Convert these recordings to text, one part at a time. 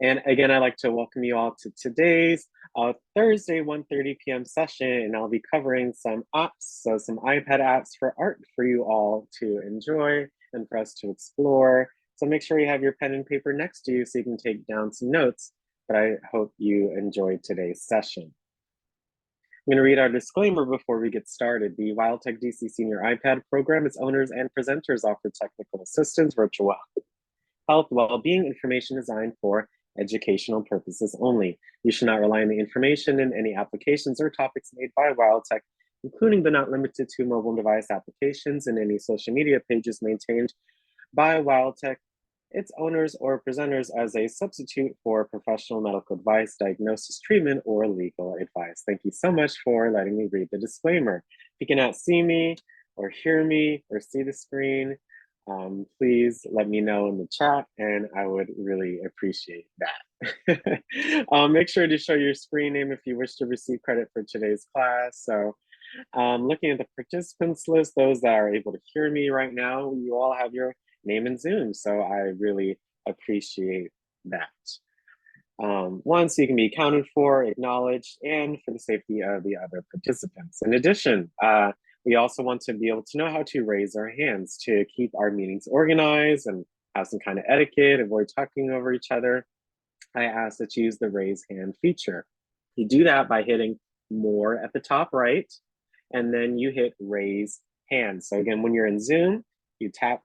And again, I'd like to welcome you all to today's Thursday 1:30 p.m. session, and I'll be covering some apps, so some iPad apps for art for you all to enjoy and for us to explore. So make sure you have your pen and paper next to you so you can take down some notes, but I hope you enjoyed today's session. I'm going to read our disclaimer before we get started. The WildTech DC Senior iPad program, its owners and presenters offer technical assistance, virtual health, well-being information designed for educational purposes only. You should not rely on the information in any applications or topics made by WildTech, including but not limited to mobile device applications and any social media pages maintained by WildTech, its owners, or presenters as a substitute for professional medical advice, diagnosis, treatment, or legal advice. Thank you so much for letting me read the disclaimer. If you cannot see me or hear me or see the screen, please let me know in the chat and I would really appreciate that. Make sure to show your screen name if you wish to receive credit for today's class. So looking at the participants list, those that are able to hear me right now, you all have your name in Zoom. So I really appreciate that. One, so you can be accounted for, acknowledged, and for the safety of the other participants. In addition, we also want to be able to know how to raise our hands to keep our meetings organized and have some kind of etiquette, avoid talking over each other. I ask that you use the raise hand feature. You do that by hitting more at the top right, and then you hit raise hand. So again, when you're in Zoom, you tap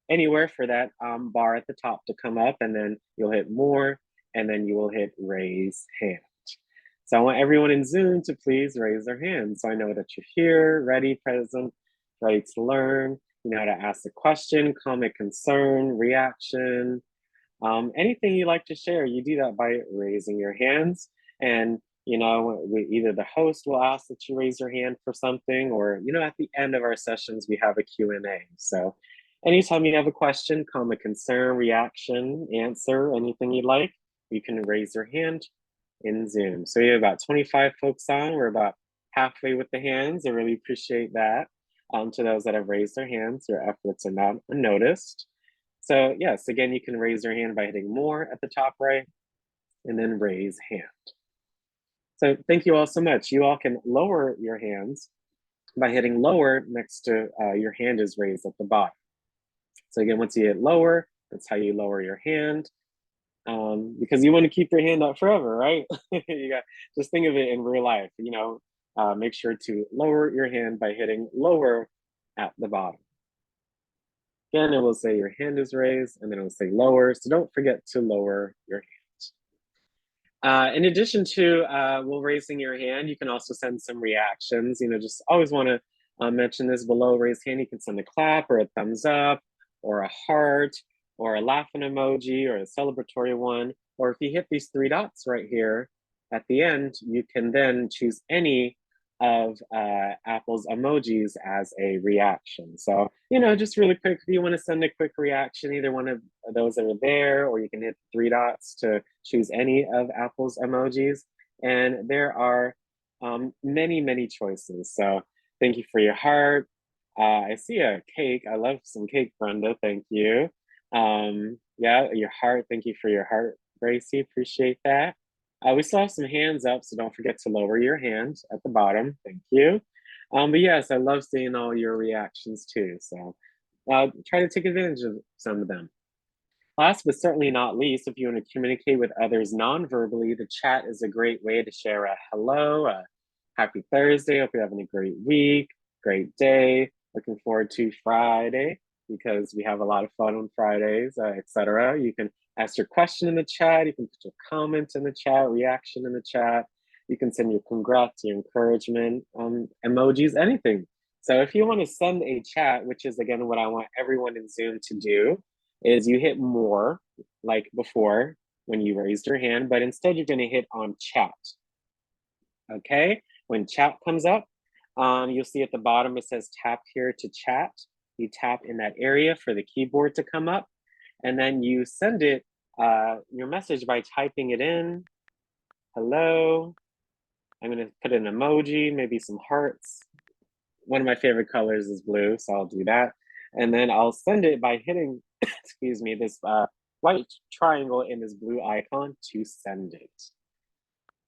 anywhere for that bar at the top to come up, and then you'll hit more, and then you will hit raise hand. So I want everyone in Zoom to please raise their hand so I know that you're here, ready, present, ready to learn. You know how to ask a question, comment, concern, reaction, anything you like to share. You do that by raising your hands. And you know, either the host will ask that you raise your hand for something, or you know, at the end of our sessions we have a Q&A. So anytime you have a question, comment, concern, reaction, answer, anything you'd like, you can raise your hand in Zoom. So we have about 25 folks on. We're about halfway with the hands. I really appreciate that. To those that have raised their hands, your efforts are not unnoticed. So yes, again, you can raise your hand by hitting more at the top right and then raise hand. So thank you all so much. You all can lower your hands by hitting lower next to your hand is raised at the bottom. So again, once you hit lower, that's how you lower your hand. Because you want to keep your hand up forever, right? You got, just think of it in real life, you know, make sure to lower your hand by hitting lower at the bottom. Again, it will say your hand is raised, and then it will say lower, so don't forget to lower your hand. In addition to raising your hand, you can also send some reactions. You know, just always want to mention this below raised hand. You can send a clap or a thumbs up or a heart or a laughing emoji or a celebratory one. Or if you hit these three dots right here at the end, you can then choose any of Apple's emojis as a reaction. So, you know, just really quick, if you want to send a quick reaction, either one of those that are there, or you can hit three dots to choose any of Apple's emojis. And there are many, many choices. So thank you for your heart. I see a cake. I love some cake, Brenda. Thank you. Yeah, your heart. Thank you for your heart, Gracie. Appreciate that. We still have some hands up, so don't forget to lower your hand at the bottom. Thank you. But yes, I love seeing all your reactions too. So try to take advantage of some of them. Last but certainly not least, if you want to communicate with others non-verbally, the chat is a great way to share a hello, a happy Thursday. Hope you're having a great week, great day. Looking forward to Friday because we have a lot of fun on Fridays, etc. You can ask your question in the chat. You can put your comment in the chat, reaction in the chat. You can send your congrats, your encouragement, emojis, anything. So if you want to send a chat, which is again what I want everyone in Zoom to do, is you hit more like before when you raised your hand, but instead you're going to hit on chat. Okay, when chat comes up, you'll see at the bottom it says tap here to chat. You tap in that area for the keyboard to come up, and then you send it your message by typing it in. Hello. I'm going to put an emoji, maybe some hearts. One of my favorite colors is blue, so I'll do that. And then I'll send it by hitting, excuse me, this white triangle in this blue icon to send it.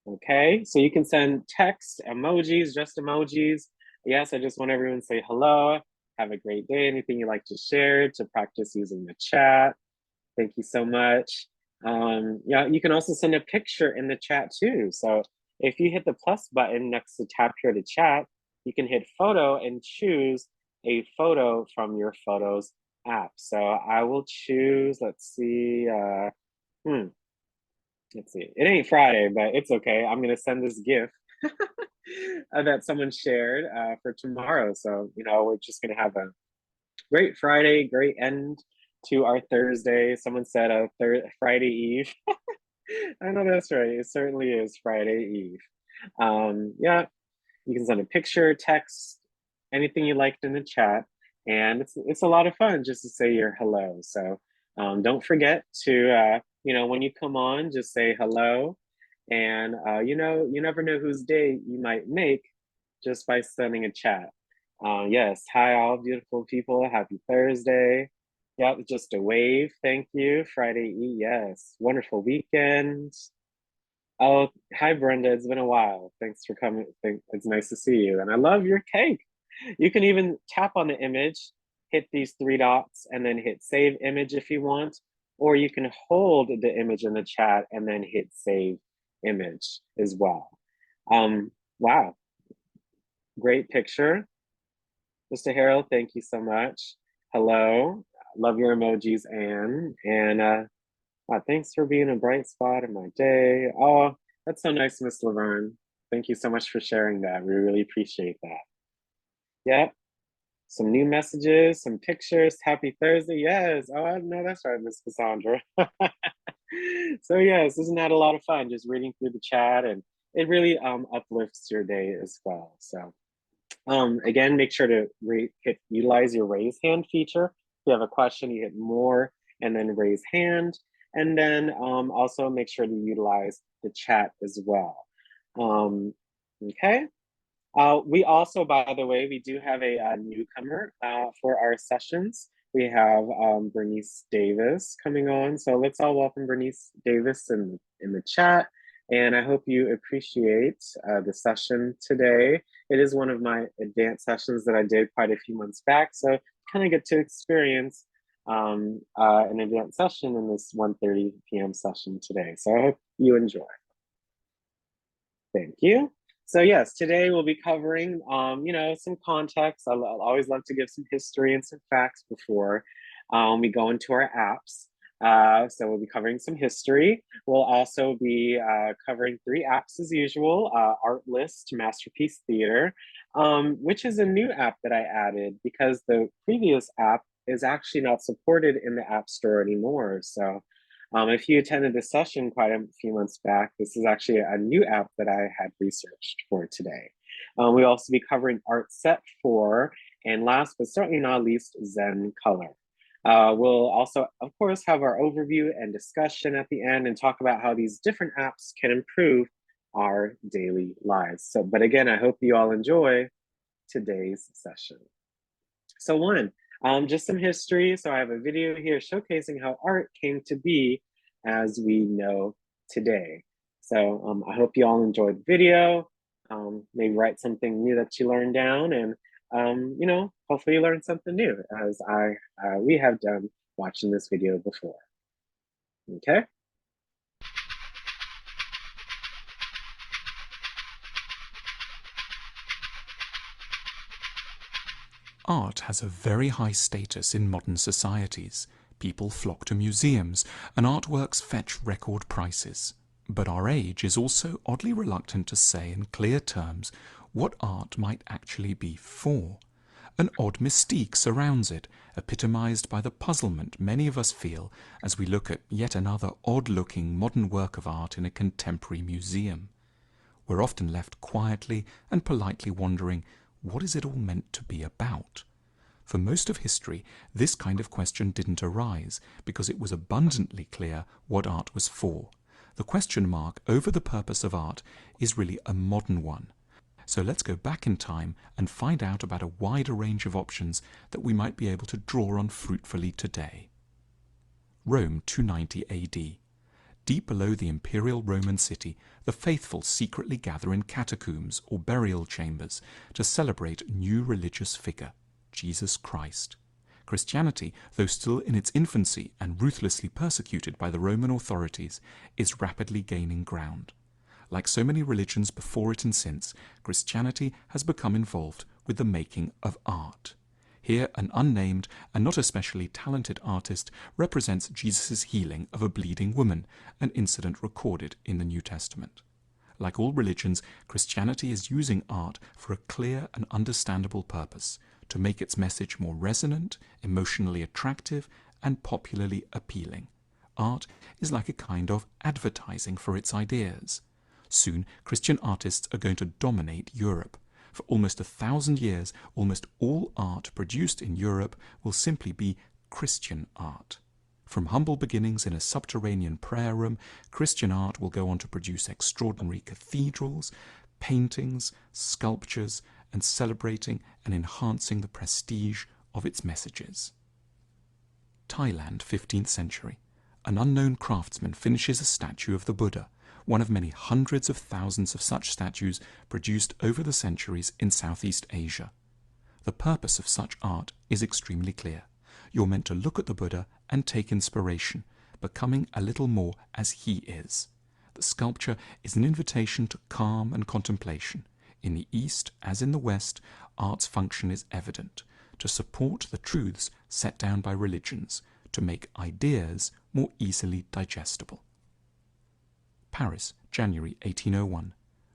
Okay, so you can send text, emojis, just emojis. Yes, I just want everyone to say hello, have a great day, anything you'd like to share, to practice using the chat. Thank you so much. Yeah, you can also send a picture in the chat too. So if you hit the plus button next to tap here to chat, you can hit photo and choose a photo from your Photos app. So I will choose, let's see, let's see. It ain't Friday, but it's okay. I'm gonna send this GIF that someone shared for tomorrow. So, we're just gonna have a great Friday, great end to our Thursday. Someone said Friday Eve. I know that's right. It certainly is Friday Eve. Yeah, you can send a picture, text, anything you liked in the chat, and it's a lot of fun just to say your hello. So don't forget to when you come on, just say hello, and you never know whose day you might make just by sending a chat. Yes, hi all beautiful people. Happy Thursday. Yep, just a wave. Thank you. Friday E. Yes, wonderful weekend. Oh, hi Brenda. It's been a while. Thanks for coming. It's nice to see you. And I love your cake. You can even tap on the image, hit these three dots, and then hit save image if you want. Or you can hold the image in the chat and then hit save image as well. Wow, great picture. Mr. Harold, thank you so much. Hello, love your emojis, Anne. And wow, thanks for being a bright spot in my day. Oh, that's so nice, Miss Laverne. Thank you so much for sharing that. We really appreciate that. Yep. Some new messages, some pictures. Happy Thursday. Yes. Oh, I know that's right, Miss Cassandra. So yes, isn't that a lot of fun? Just reading through the chat, and it really uplifts your day as well. So again, make sure to utilize your raise hand feature. If you have a question, you hit more and then raise hand. And then also make sure to utilize the chat as well. Okay. We also, by the way, we do have a newcomer for our sessions. We have Bernice Davis coming on. So let's all welcome Bernice Davis in the chat. And I hope you appreciate the session today. It is one of my advanced sessions that I did quite a few months back. So kind of get to experience an advanced session in this 1:30 p.m. session today. So I hope you enjoy. Thank you. So yes, today we'll be covering, some context. I'll always love to give some history and some facts before we go into our apps. So we'll be covering some history. We'll also be covering three apps as usual, Artlist, Masterpiece Theater, which is a new app that I added because the previous app is actually not supported in the App Store anymore. So if you attended this session quite a few months back, this is actually a new app that I had researched for today. We'll also be covering Art Set 4, and last but certainly not least, Zen Color. We'll also, of course, have our overview and discussion at the end and talk about how these different apps can improve our daily lives. So, but again, I hope you all enjoy today's session. So just some history. So I have a video here showcasing how art came to be as we know today. So I hope you all enjoyed the video. Maybe write something new that you learned down, and hopefully you learned something new as we have done watching this video before. Okay. Art has a very high status in modern societies. People flock to museums, and artworks fetch record prices. But our age is also oddly reluctant to say in clear terms what art might actually be for. An odd mystique surrounds it, epitomized by the puzzlement many of us feel as we look at yet another odd-looking modern work of art in a contemporary museum. We're often left quietly and politely wondering, what is it all meant to be about? For most of history, this kind of question didn't arise because it was abundantly clear what art was for. The question mark over the purpose of art is really a modern one. So let's go back in time and find out about a wider range of options that we might be able to draw on fruitfully today. Rome 290 AD. Deep below the imperial Roman city, the faithful secretly gather in catacombs or burial chambers to celebrate a new religious figure, Jesus Christ. Christianity, though still in its infancy and ruthlessly persecuted by the Roman authorities, is rapidly gaining ground. Like so many religions before it and since, Christianity has become involved with the making of art. Here, an unnamed and not especially talented artist represents Jesus' healing of a bleeding woman, an incident recorded in the New Testament. Like all religions, Christianity is using art for a clear and understandable purpose, to make its message more resonant, emotionally attractive, and popularly appealing. Art is like a kind of advertising for its ideas. Soon, Christian artists are going to dominate Europe. For almost 1,000 years, almost all art produced in Europe will simply be Christian art. From humble beginnings in a subterranean prayer room, Christian art will go on to produce extraordinary cathedrals, paintings, sculptures, and celebrating and enhancing the prestige of its messages. Thailand, 15th century. An unknown craftsman finishes a statue of the Buddha, one of many hundreds of thousands of such statues produced over the centuries in Southeast Asia. The purpose of such art is extremely clear. You're meant to look at the Buddha and take inspiration, becoming a little more as he is. The sculpture is an invitation to calm and contemplation. In the East, as in the West, art's function is evident, to support the truths set down by religions, to make ideas more easily digestible. Paris, January 1801.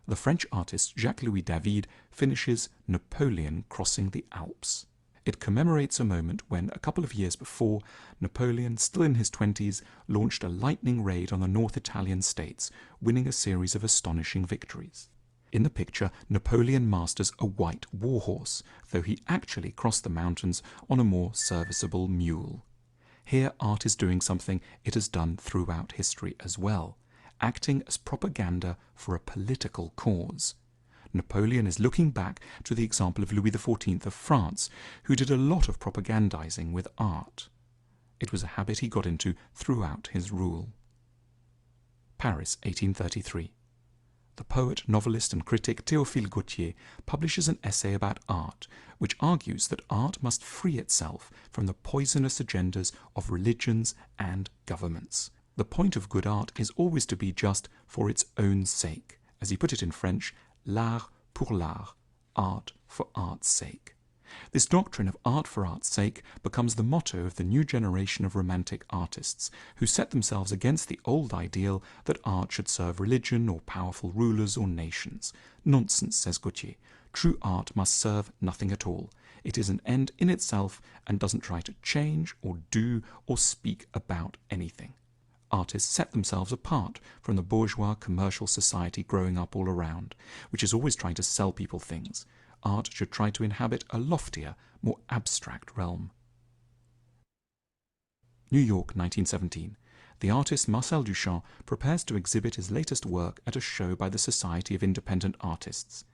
The French artist Jacques-Louis David finishes Napoleon Crossing the Alps. It commemorates a moment when, a couple of years before, Napoleon, still in his 20s, launched a lightning raid on the North Italian states, winning a series of astonishing victories. In the picture, Napoleon masters a white warhorse, though he actually crossed the mountains on a more serviceable mule. Here art is doing something it has done throughout history as well, acting as propaganda for a political cause. Napoleon is looking back to the example of Louis XIV of France, who did a lot of propagandizing with art. It was a habit he got into throughout his rule. Paris, 1833. The poet, novelist and critic Théophile Gautier publishes an essay about art, which argues that art must free itself from the poisonous agendas of religions and governments. The point of good art is always to be just for its own sake. As he put it in French, l'art pour l'art, art for art's sake. This doctrine of art for art's sake becomes the motto of the new generation of romantic artists, who set themselves against the old ideal that art should serve religion or powerful rulers or nations. Nonsense, says Gautier. True art must serve nothing at all. It is an end in itself and doesn't try to change or do or speak about anything. Artists set themselves apart from the bourgeois commercial society growing up all around, which is always trying to sell people things. Art should try to inhabit a loftier, more abstract realm. New York, 1917. The artist Marcel Duchamp prepares to exhibit his latest work at a show by the Society of Independent Artists.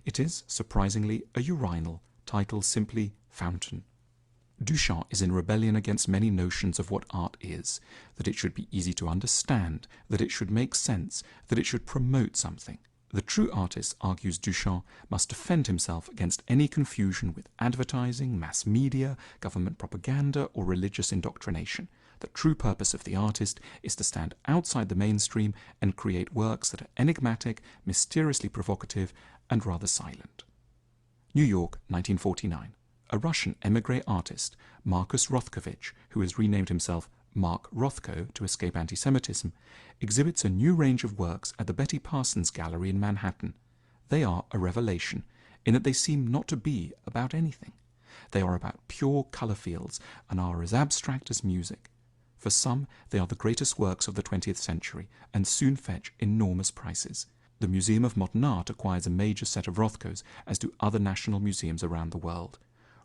It is, surprisingly, a urinal, titled simply Fountain. Duchamp is in rebellion against many notions of what art is, that it should be easy to understand, that it should make sense, that it should promote something. The true artist, argues Duchamp, must defend himself against any confusion with advertising, mass media, government propaganda, or religious indoctrination. The true purpose of the artist is to stand outside the mainstream and create works that are enigmatic, mysteriously provocative, and rather silent. New York, 1949. A Russian émigré artist, Markus Rothkovich, who has renamed himself Mark Rothko to escape anti-Semitism, exhibits a new range of works at the Betty Parsons Gallery in Manhattan. They are a revelation, in that they seem not to be about anything. They are about pure colour fields and are as abstract as music. For some, they are the greatest works of the 20th century and soon fetch enormous prices. The Museum of Modern Art acquires a major set of Rothkos, as do other national museums around the world.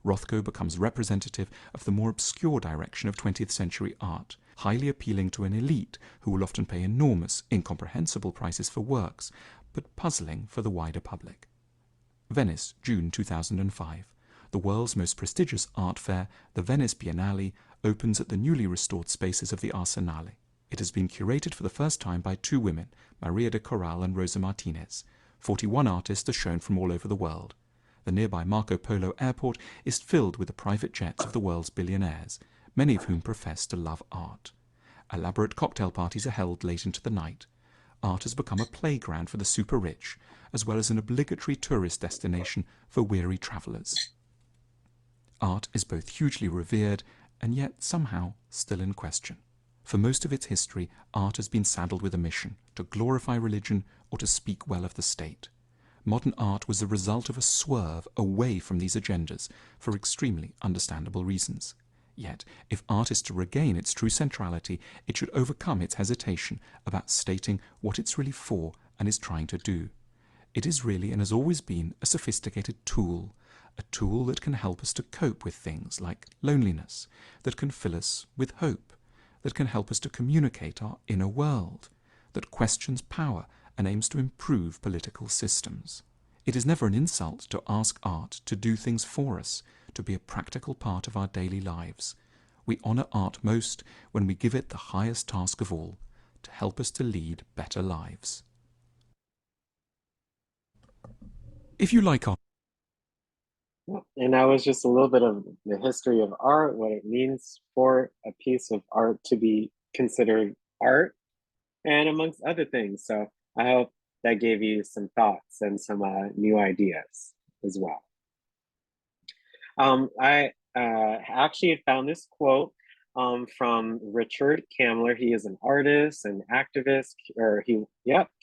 Rothko becomes representative of the more obscure direction of 20th century art, highly appealing to an elite who will often pay enormous, incomprehensible prices for works, but puzzling for the wider public. Venice, June 2005. The world's most prestigious art fair, the Venice Biennale, opens at the newly restored spaces of the Arsenale. It has been curated for the first time by two women, Maria de Corral and Rosa Martinez. 41 artists are shown from all over the world. The nearby Marco Polo airport is filled with the private jets of the world's billionaires, many of whom profess to love art. Elaborate cocktail parties are held late into the night. Art has become a playground for the super rich, as well as an obligatory tourist destination for weary travellers. Art is both hugely revered and yet somehow still in question. For most of its history, art has been saddled with a mission, to glorify religion or to speak well of the state. Modern art was the result of a swerve away from these agendas for extremely understandable reasons. Yet, if art is to regain its true centrality, it should overcome its hesitation about stating what it's really for and is trying to do. It is really and has always been a sophisticated tool, a tool that can help us to cope with things like loneliness, that can fill us with hope, that can help us to communicate our inner world, that questions power and aims to improve political systems. It is never an insult to ask art to do things for us, to be a practical part of our daily lives. We honour art most when we give it the highest task of all, to help us to lead better lives. If you like art, and that was just a little bit of the history of art, what it means for a piece of art to be considered art, and amongst other things. So I hope that gave you some thoughts and some new ideas as well. I actually found this quote from Richard Kamler. He is an artist, an activist,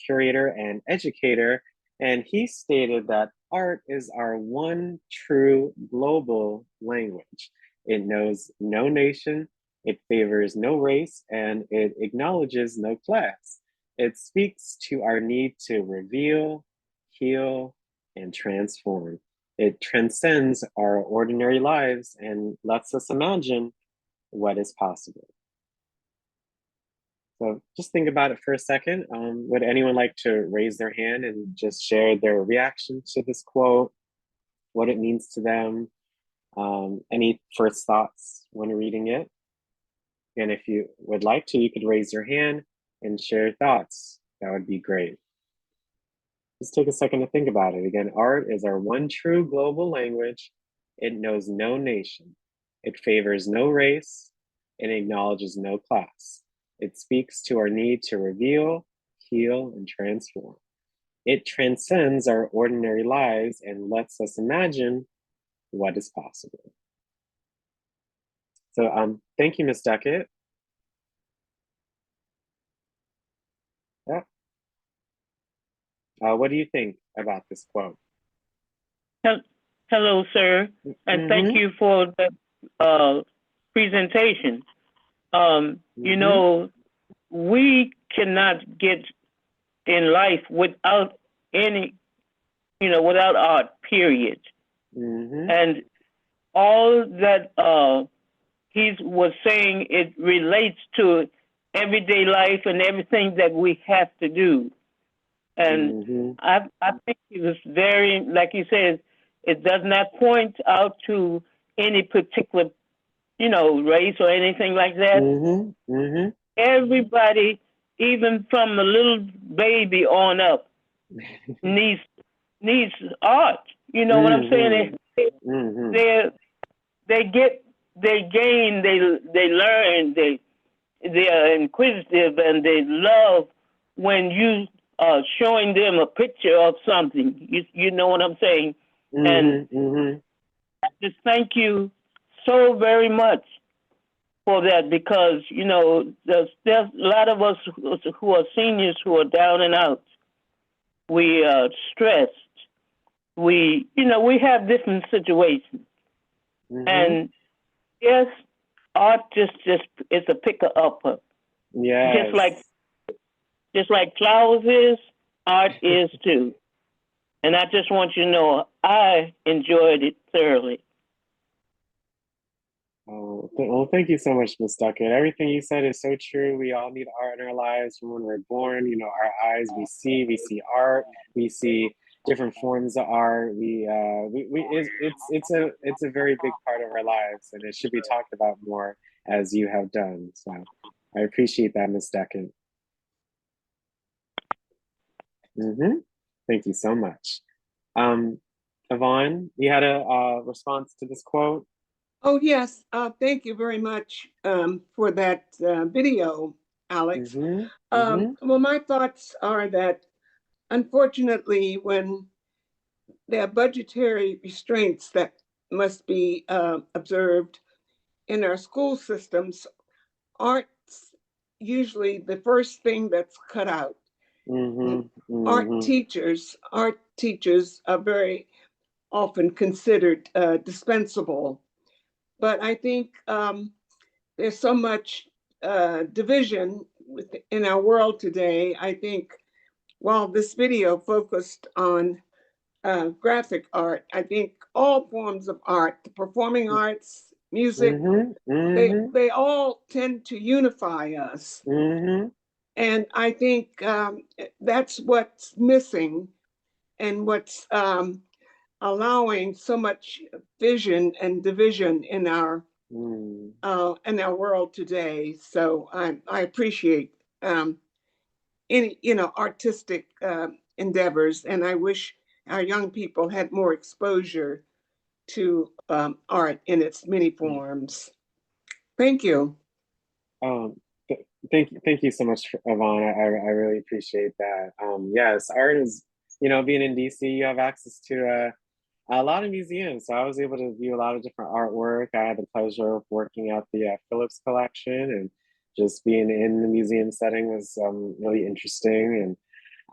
curator and educator. And he stated that art is our one true global language. It knows no nation, it favors no race, and it acknowledges no class. It speaks to our need to reveal, heal, and transform. It transcends our ordinary lives and lets us imagine what is possible. So just think about it for a second. Would anyone like to raise their hand and just share their reaction to this quote, what it means to them? Any first thoughts when reading it? And if you would like to, you could raise your hand and share your thoughts. That would be great. Just take a second to think about it. Again, art is our one true global language. It knows no nation. It favors no race and acknowledges no class. It speaks to our need to reveal, heal, and transform. It transcends our ordinary lives and lets us imagine what is possible. So thank you, Ms. Duckett. Yeah. What do you think about this quote? Hello, sir, and thank you for the presentation. You know, we cannot get in life without any, without art, period. And all that he was saying, it relates to everyday life and everything that we have to do. And I think he was very, like he says, it does not point out to any particular, race or anything like that. Everybody, even from the little baby on up, needs art. You know what I'm saying? They gain, they learn, they are inquisitive, and they love when you are showing them a picture of something. You know what I'm saying? And I just thank you so very much for that, because there's a lot of us who are seniors who are down and out. We are stressed. We have different situations, and yes, art just is a picker upper. Yeah. Just like flowers is, art is too. And I just want you to know I enjoyed it thoroughly. Oh, well, thank you so much, Ms. Duckett. Everything you said is so true. We all need art in our lives from when we're born. Our eyes, we see art, we see different forms of art. It's a very big part of our lives, and it should be talked about more as you have done. So I appreciate that, Ms. Deckent. Thank you so much. Yvonne, you had a response to this quote? Oh, yes. Thank you very much for that video, Alex. Well, my thoughts are that unfortunately, when there are budgetary restraints that must be observed in our school systems, art's usually the first thing that's cut out. Art teachers are very often considered dispensable. But I think there's so much division in our world today. I think while this video focused on graphic art, I think all forms of art, the performing arts, music, they all tend to unify us. And I think that's what's missing and what's allowing so much vision and division in our world today. So I appreciate any artistic endeavors, and I wish our young people had more exposure to art in its many forms. Thank you. Thank you so much, Yvonne. I really appreciate that. Yes, art is, being in DC, you have access to a lot of museums. So I was able to view a lot of different artwork. I had the pleasure of working at the Phillips collection, and just being in the museum setting was really interesting.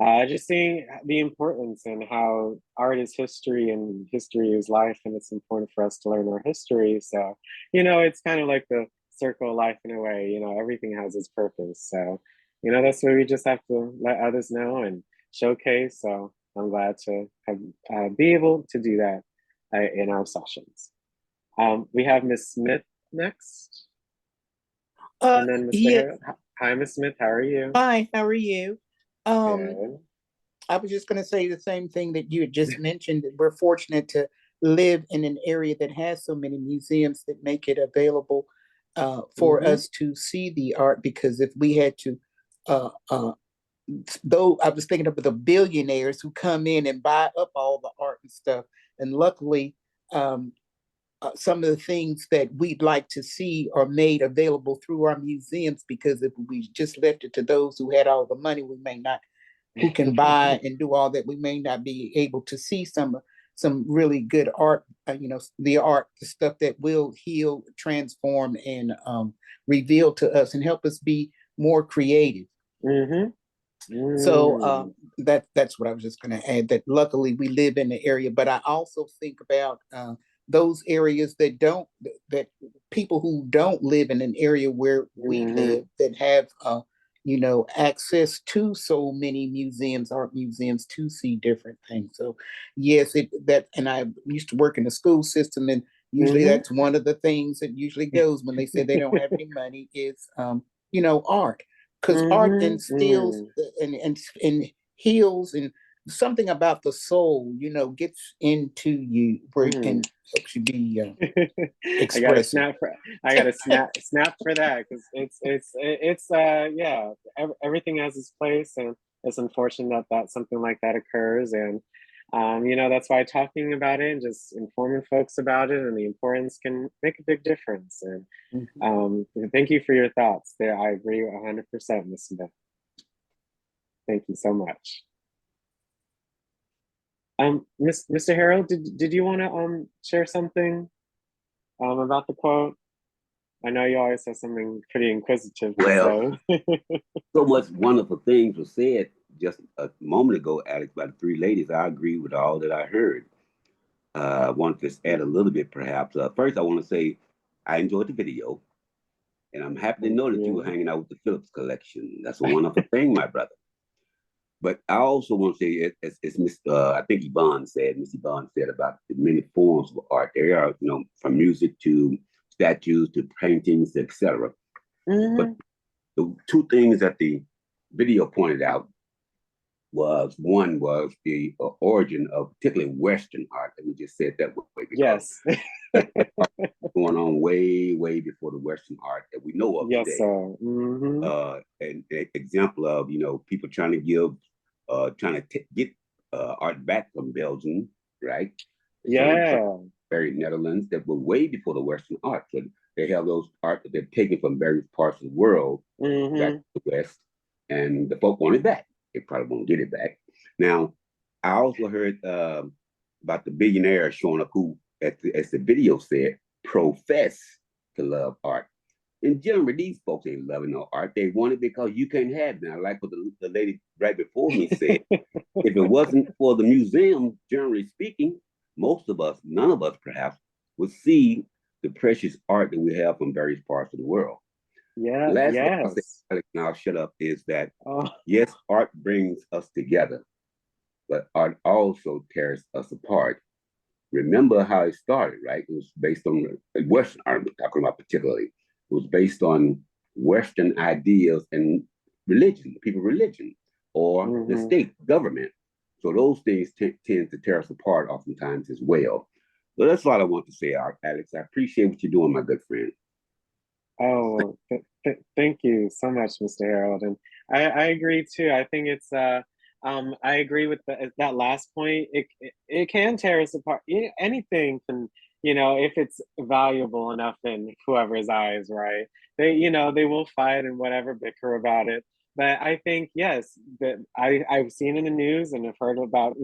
And just seeing the importance and how art is history and history is life, and it's important for us to learn our history. So, it's kind of like the circle of life in a way. Everything has its purpose. So, that's where we just have to let others know and showcase. So I'm glad to be able to do that in our sessions. We have Ms. Smith next. And then Mr. Harrell. Hi, Ms. Smith, how are you? Hi, how are you? Good. I was just going to say the same thing that you had just mentioned. We're fortunate to live in an area that has so many museums that make it available for us to see the art, because if we had to, though I was thinking of the billionaires who come in and buy up all the art and stuff, and luckily some of the things that we'd like to see are made available through our museums, because if we just left it to those who had all the money, who can buy and do all that, we may not be able to see some really good art, the stuff that will heal, transform, and reveal to us and help us be more creative. So that's what I was just going to add, that luckily we live in the area, but I also think about those areas that people who don't live in an area where we live, that have access to so many museums, art museums, to see different things. So yes, and I used to work in the school system, and usually that's one of the things that usually goes when they say they don't have any money is art, because art instills and heals, and something about the soul gets into you where it can help you be expressive. I gotta snap for that, because it's everything has its place, and it's unfortunate that something like that occurs. And that's why talking about it and just informing folks about it and the importance can make a big difference. And thank you for your thoughts there. I agree 100%, Ms. Smith. Thank you so much. Mr. Harrell, did you want to share something about the quote? I know you always have something pretty inquisitive to say. So much wonderful things were said just a moment ago, Alex, by the three ladies. I agree with all that I heard. I want to just add a little bit, perhaps. First, I want to say I enjoyed the video, and I'm happy to know that you were hanging out with the Phillips collection. That's a wonderful thing, my brother. But I also want to say, as I think Miss Yvonne said about the many forms of art. There are, from music to statues to paintings, etc. But the two things that the video pointed out was the origin of particularly Western art. Let me just say it that way, because Yes. going on way before the Western art that we know of Yes, today. sir. Mm-hmm. An example of, people trying to get art back from Belgium, right? Yeah. Very Netherlands that were way before the Western art. So they have those art that they're taking from various parts of the world back to the West, and the folk want it back. They probably won't get it back. Now, I also heard about the billionaire showing up who, as the video said, profess to love art. In general, these folks ain't loving no art. They want it because you can't have it. Now, like what the lady right before me said, if it wasn't for the museum, generally speaking, most of us, none of us perhaps, would see the precious art that we have from various parts of the world. Yeah. Last thing I'll say, Yes. Alex, and I'll shut up, is that Oh, yes, art brings us together, but art also tears us apart. Remember how it started, right? It was based on Western art, we're talking about particularly. It was based on Western ideas and religion, people's religion, or the state government. So those things tend to tear us apart oftentimes as well. So that's all I want to say, Alex. I appreciate what you're doing, my good friend. oh, thank you so much, Mr. Harold. And I agree too. I think it's I agree with that last point. It can tear us apart. Anything can, if it's valuable enough in whoever's eyes, right? They will fight and whatever, bicker about it. But I think, yes, that I've seen in the news and I've heard about,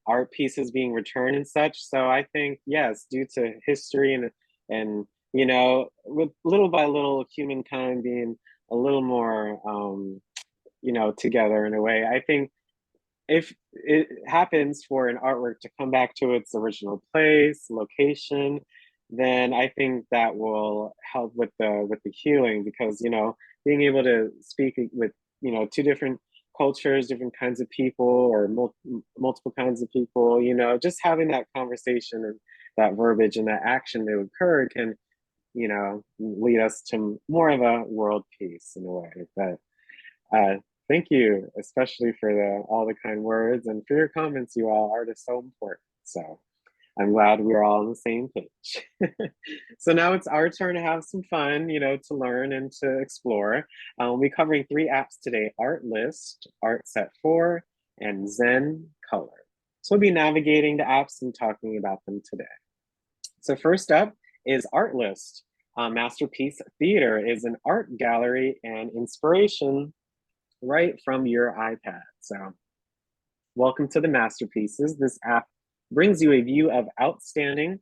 art pieces being returned and such. So I think, yes, due to history and with little by little humankind being a little more together in a way, I think if it happens for an artwork to come back to its original place, location, then I think that will help with the healing, because being able to speak with two different cultures, different kinds of people, or multiple kinds of people, just having that conversation and that verbiage and that action that occur can lead us to more of a world peace in a way. But thank you, especially for all the kind words and for your comments. You all, art is so important. So I'm glad we're all on the same page. So now it's our turn to have some fun, to learn and to explore. We'll be covering 3 apps today: Artlist, Artset4, and Zen Color. So we'll be navigating the apps and talking about them today. So first up is Artlist. Masterpiece Theater is an art gallery and inspiration right from your iPad. So welcome to the Masterpieces. This app brings you a view of outstanding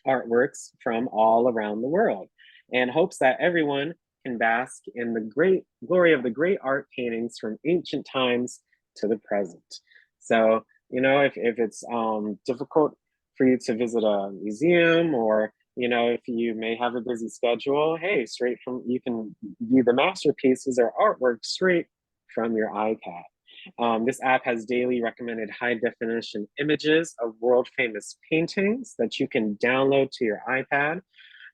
artworks from all around the world and hopes that everyone can bask in the great glory of the great art paintings from ancient times to the present. So, if it's difficult for you to visit a museum, or if you may have a busy schedule, hey, you can view the masterpieces or artwork straight from your iPad. This app has daily recommended high definition images of world famous paintings that you can download to your iPad,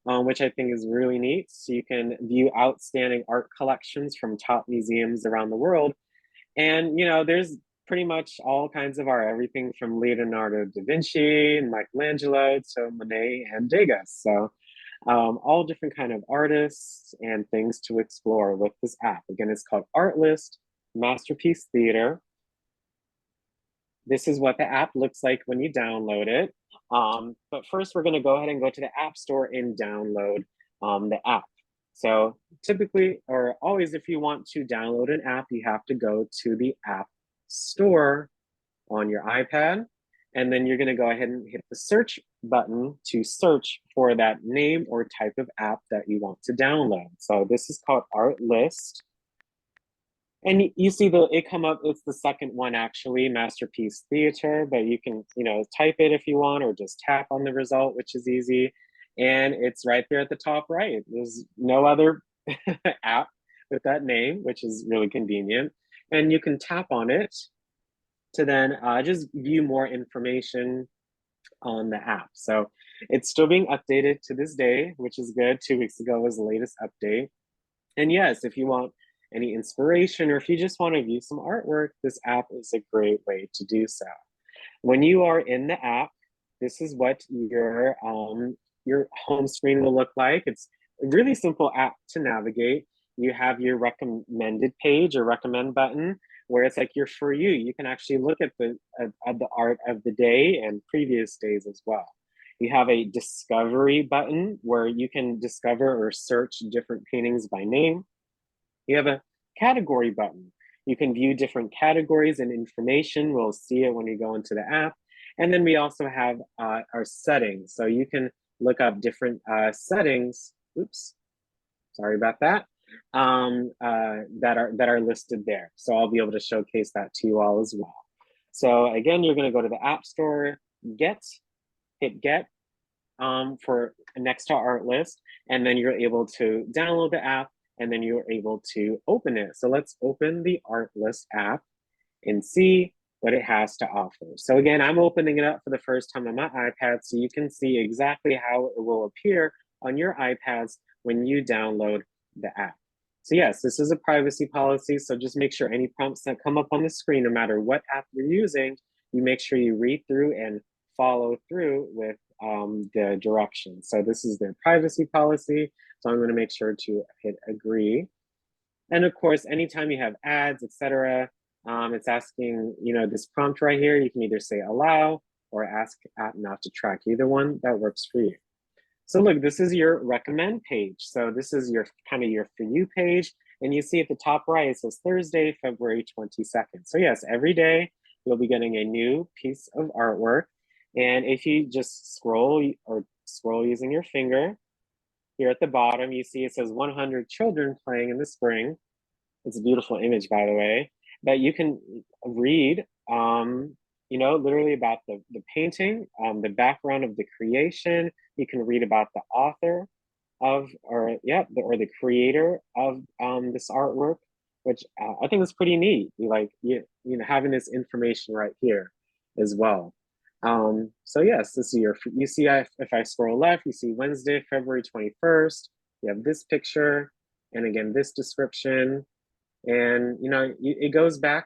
which I think is really neat. So you can view outstanding art collections from top museums around the world. And, there's pretty much all kinds of art, everything from Leonardo da Vinci and Michelangelo to Monet and Degas. So all different kind of artists and things to explore with this app. Again, it's called Artlist Masterpiece Theater. This is what the app looks like when you download it. But first, we're going to go ahead and go to the App Store and download the app. So typically, or always, if you want to download an app, you have to go to the App Store on your iPad. And then you're going to go ahead and hit the search button to search for that name or type of app that you want to download. So this is called Artlist. And you see it come up, it's the second one actually, Masterpiece Theater, but you can, type it if you want, or just tap on the result, which is easy. And it's right there at the top right. There's no other app with that name, which is really convenient. And you can tap on it to then just view more information on the app. So it's still being updated to this day, which is good. 2 weeks ago was the latest update. And yes, if you want any inspiration, or if you just want to view some artwork, this app is a great way to do so. When you are in the app, this is what your home screen will look like. It's a really simple app to navigate. You have your recommended page or recommend button, where it's like your For You. You can actually look at the art of the day and previous days as well. You have a discovery button where you can discover or search different paintings by name. You have a category button. You can view different categories and information. We'll see it when you go into the app. And then we also have our settings. So you can look up different settings. Oops, sorry about that. That are listed there. So I'll be able to showcase that to you all as well. So again, you're going to go to the App Store, hit get for next to Artlist, and then you're able to download the app, and then you're able to open it. So let's open the Artlist app and see what it has to offer. So again, I'm opening it up for the first time on my iPad, so you can see exactly how it will appear on your iPads when you download the app. So yes, this is a privacy policy, so just make sure any prompts that come up on the screen, no matter what app you're using, you make sure you read through and follow through with the directions. So this is their privacy policy, so I'm going to make sure to hit agree. And of course, anytime you have ads, etc., it's asking, this prompt right here, you can either say allow or ask app not to track, either one that works for you. So look, this is your recommend page. So this is your kind of your For You page. And you see at the top right, it says Thursday, February 22nd. So yes, every day you'll be getting a new piece of artwork. And if you just scroll using your finger, here at the bottom, you see it says 100 children playing in the spring. It's a beautiful image, by the way, that you can read, literally about the painting, the background of the creation. You can read about the author or the creator of this artwork, which I think is pretty neat. Having this information right here as well. So yes, this is you see if I scroll left, you see Wednesday, February 21st, you have this picture, and again, this description, and it goes back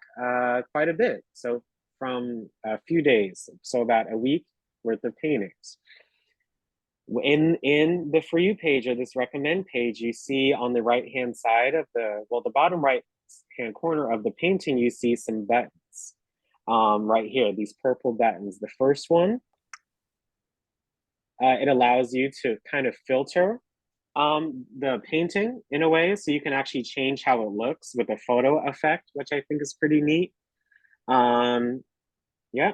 quite a bit. So from a few days, so about a week worth of paintings. In the For You page, or this recommend page, you see on the right-hand side of the bottom right-hand corner of the painting, you see some buttons. Right here, these purple buttons. The first one, it allows you to kind of filter the painting in a way, so you can actually change how it looks with a photo effect, which I think is pretty neat. Yeah.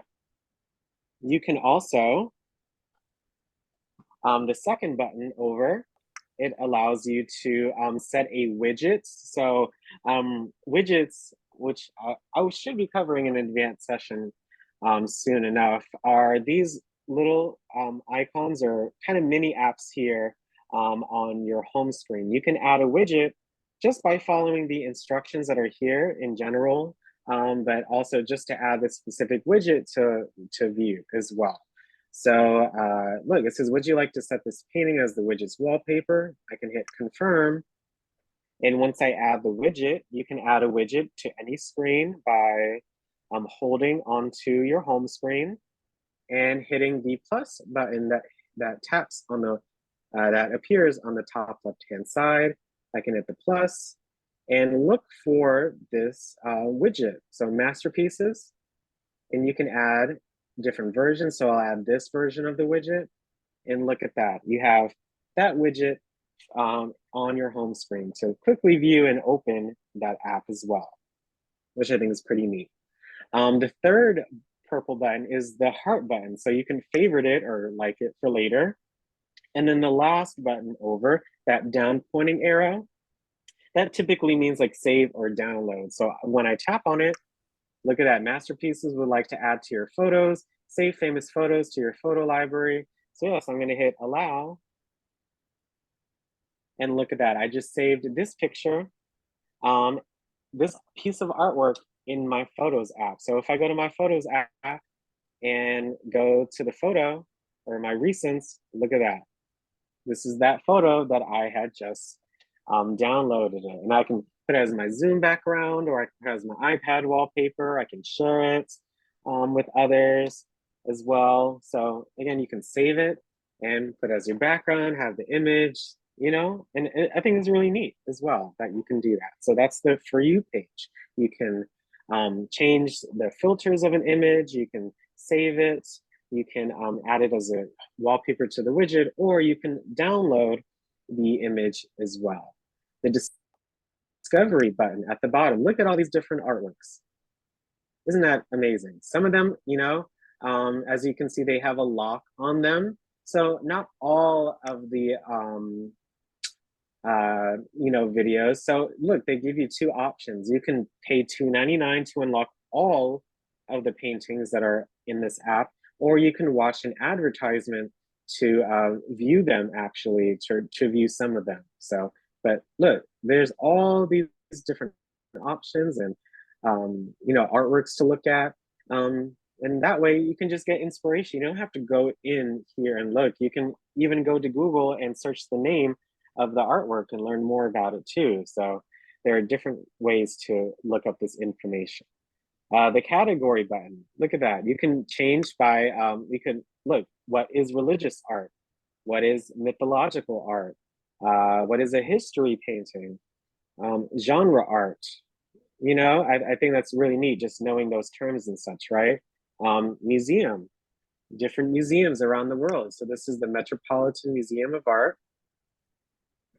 You can also, the second button over, it allows you to set a widget. So widgets, which I should be covering in an advanced session soon enough, are these little icons or kind of mini apps here on your home screen. You can add a widget just by following the instructions that are here in general, but also just to add the specific widget to view as well. So look, it says, would you like to set this painting as the widget's wallpaper? I can hit confirm. And once I add the widget, you can add a widget to any screen by holding onto your home screen and hitting the plus button that taps on that appears on the top left-hand side. I can hit the plus and look for this widget. So masterpieces, and you can add different versions. So I'll add this version of the widget, and look at that. You have that widget on your home screen to quickly view and open that app as well, which I think is pretty neat. The third purple button is the heart button. So you can favorite it or like it for later. And then the last button over, that down pointing arrow, that typically means like save or download. So when I tap on it, look at that, masterpieces would like to add to your photos, save famous photos to your photo library. So yes, I'm gonna hit allow. And look at that, I just saved this picture, this piece of artwork in my Photos app. So if I go to my Photos app and go to the photo or my recents, look at that. This is that photo that I had just downloaded it. And I can put it as my Zoom background, or I can put it as my iPad wallpaper. I can share it with others as well. So again, you can save it and put it as your background, have the image, you know, and I think it's really neat as well that you can do that. So that's the For You page. You can change the filters of an image, you can save it, you can add it as a wallpaper to the widget, or you can download the image as well. The discovery button at the bottom, look at all these different artworks. Isn't that amazing? Some of them, you know, as you can see, they have a lock on them. So not all of the, you know, videos. So look, they give you two options. You can pay $2.99 to unlock all of the paintings that are in this app, or you can watch an advertisement to view them, actually, to view some of them. So, but look, there's all these different options and, you know, artworks to look at. And that way you can just get inspiration. You don't have to go in here and look. You can even go to Google and search the name of the artwork and learn more about it too. So there are different ways to look up this information. The category button, look at that. You can change by, you can look, what is religious art? What is mythological art? What is a history painting? Genre art. You know, I think that's really neat, just knowing those terms and such, right? Museum, different museums around the world. So this is the Metropolitan Museum of Art.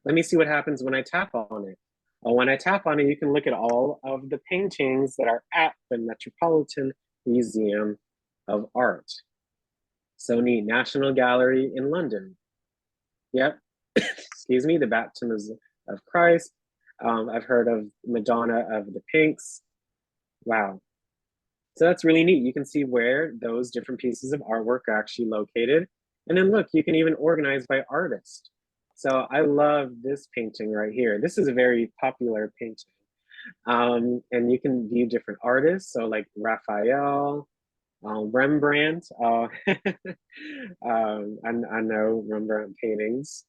Let me see what happens when I tap on it. When I tap on it, you can look at all of the paintings that are at the Metropolitan Museum of Art. So neat. National Gallery in London. Yep. Excuse me, the Baptism of Christ. I've heard of Madonna of the Pinks. Wow. So that's really neat. You can see where those different pieces of artwork are actually located. And then look, you can even organize by artist. So I love this painting right here. This is a very popular painting. And you can view different artists. So like Raphael, Rembrandt. I know Rembrandt paintings.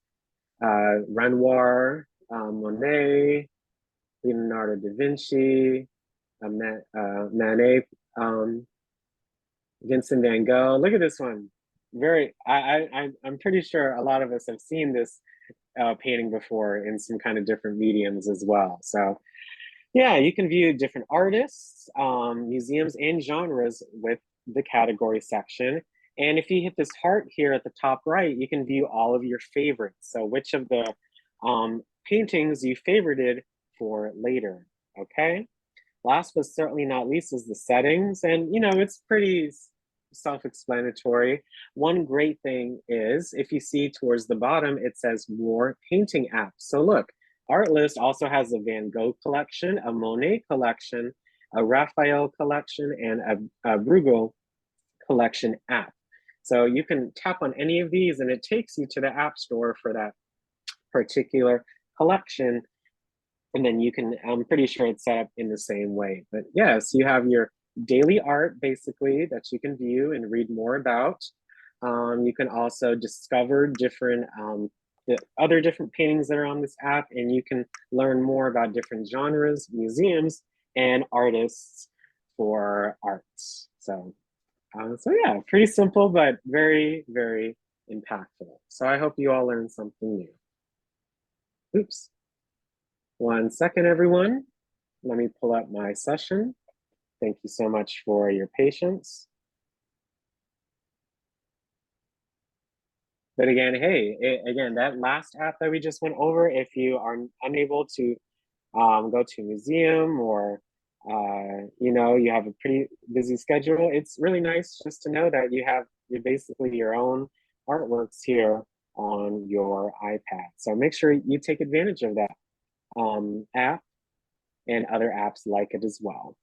Renoir, Monet, Leonardo da Vinci, Manet, Vincent van Gogh. Look at this one. I'm pretty sure a lot of us have seen this painting before in some kind of different mediums as well. So yeah, you can view different artists, museums, and genres with the category section. And if you hit this heart here at the top right, you can view all of your favorites. So which of the paintings you favorited for later, okay? Last but certainly not least is the settings. And you know, it's pretty self-explanatory. One great thing is if you see towards the bottom, it says more painting apps. So look, Artlist also has a Van Gogh collection, a Monet collection, a Raphael collection, and a Bruegel collection app. So you can tap on any of these and it takes you to the app store for that particular collection. And then you can, I'm pretty sure it's set up in the same way. But yes, you have your daily art basically that you can view and read more about. You can also discover different, the other different paintings that are on this app, and you can learn more about different genres, museums, and artists for arts. So yeah, pretty simple, but very, very impactful. So I hope you all learned something new. Oops. 1 second, everyone. Let me pull up my session. Thank you so much for your patience. But again, hey, again, that last app that we just went over, if you are unable to go to a museum or, you know, you have a pretty busy schedule, it's really nice just to know that you're basically your own artworks here on your iPad. So make sure you take advantage of that app and other apps like it as well.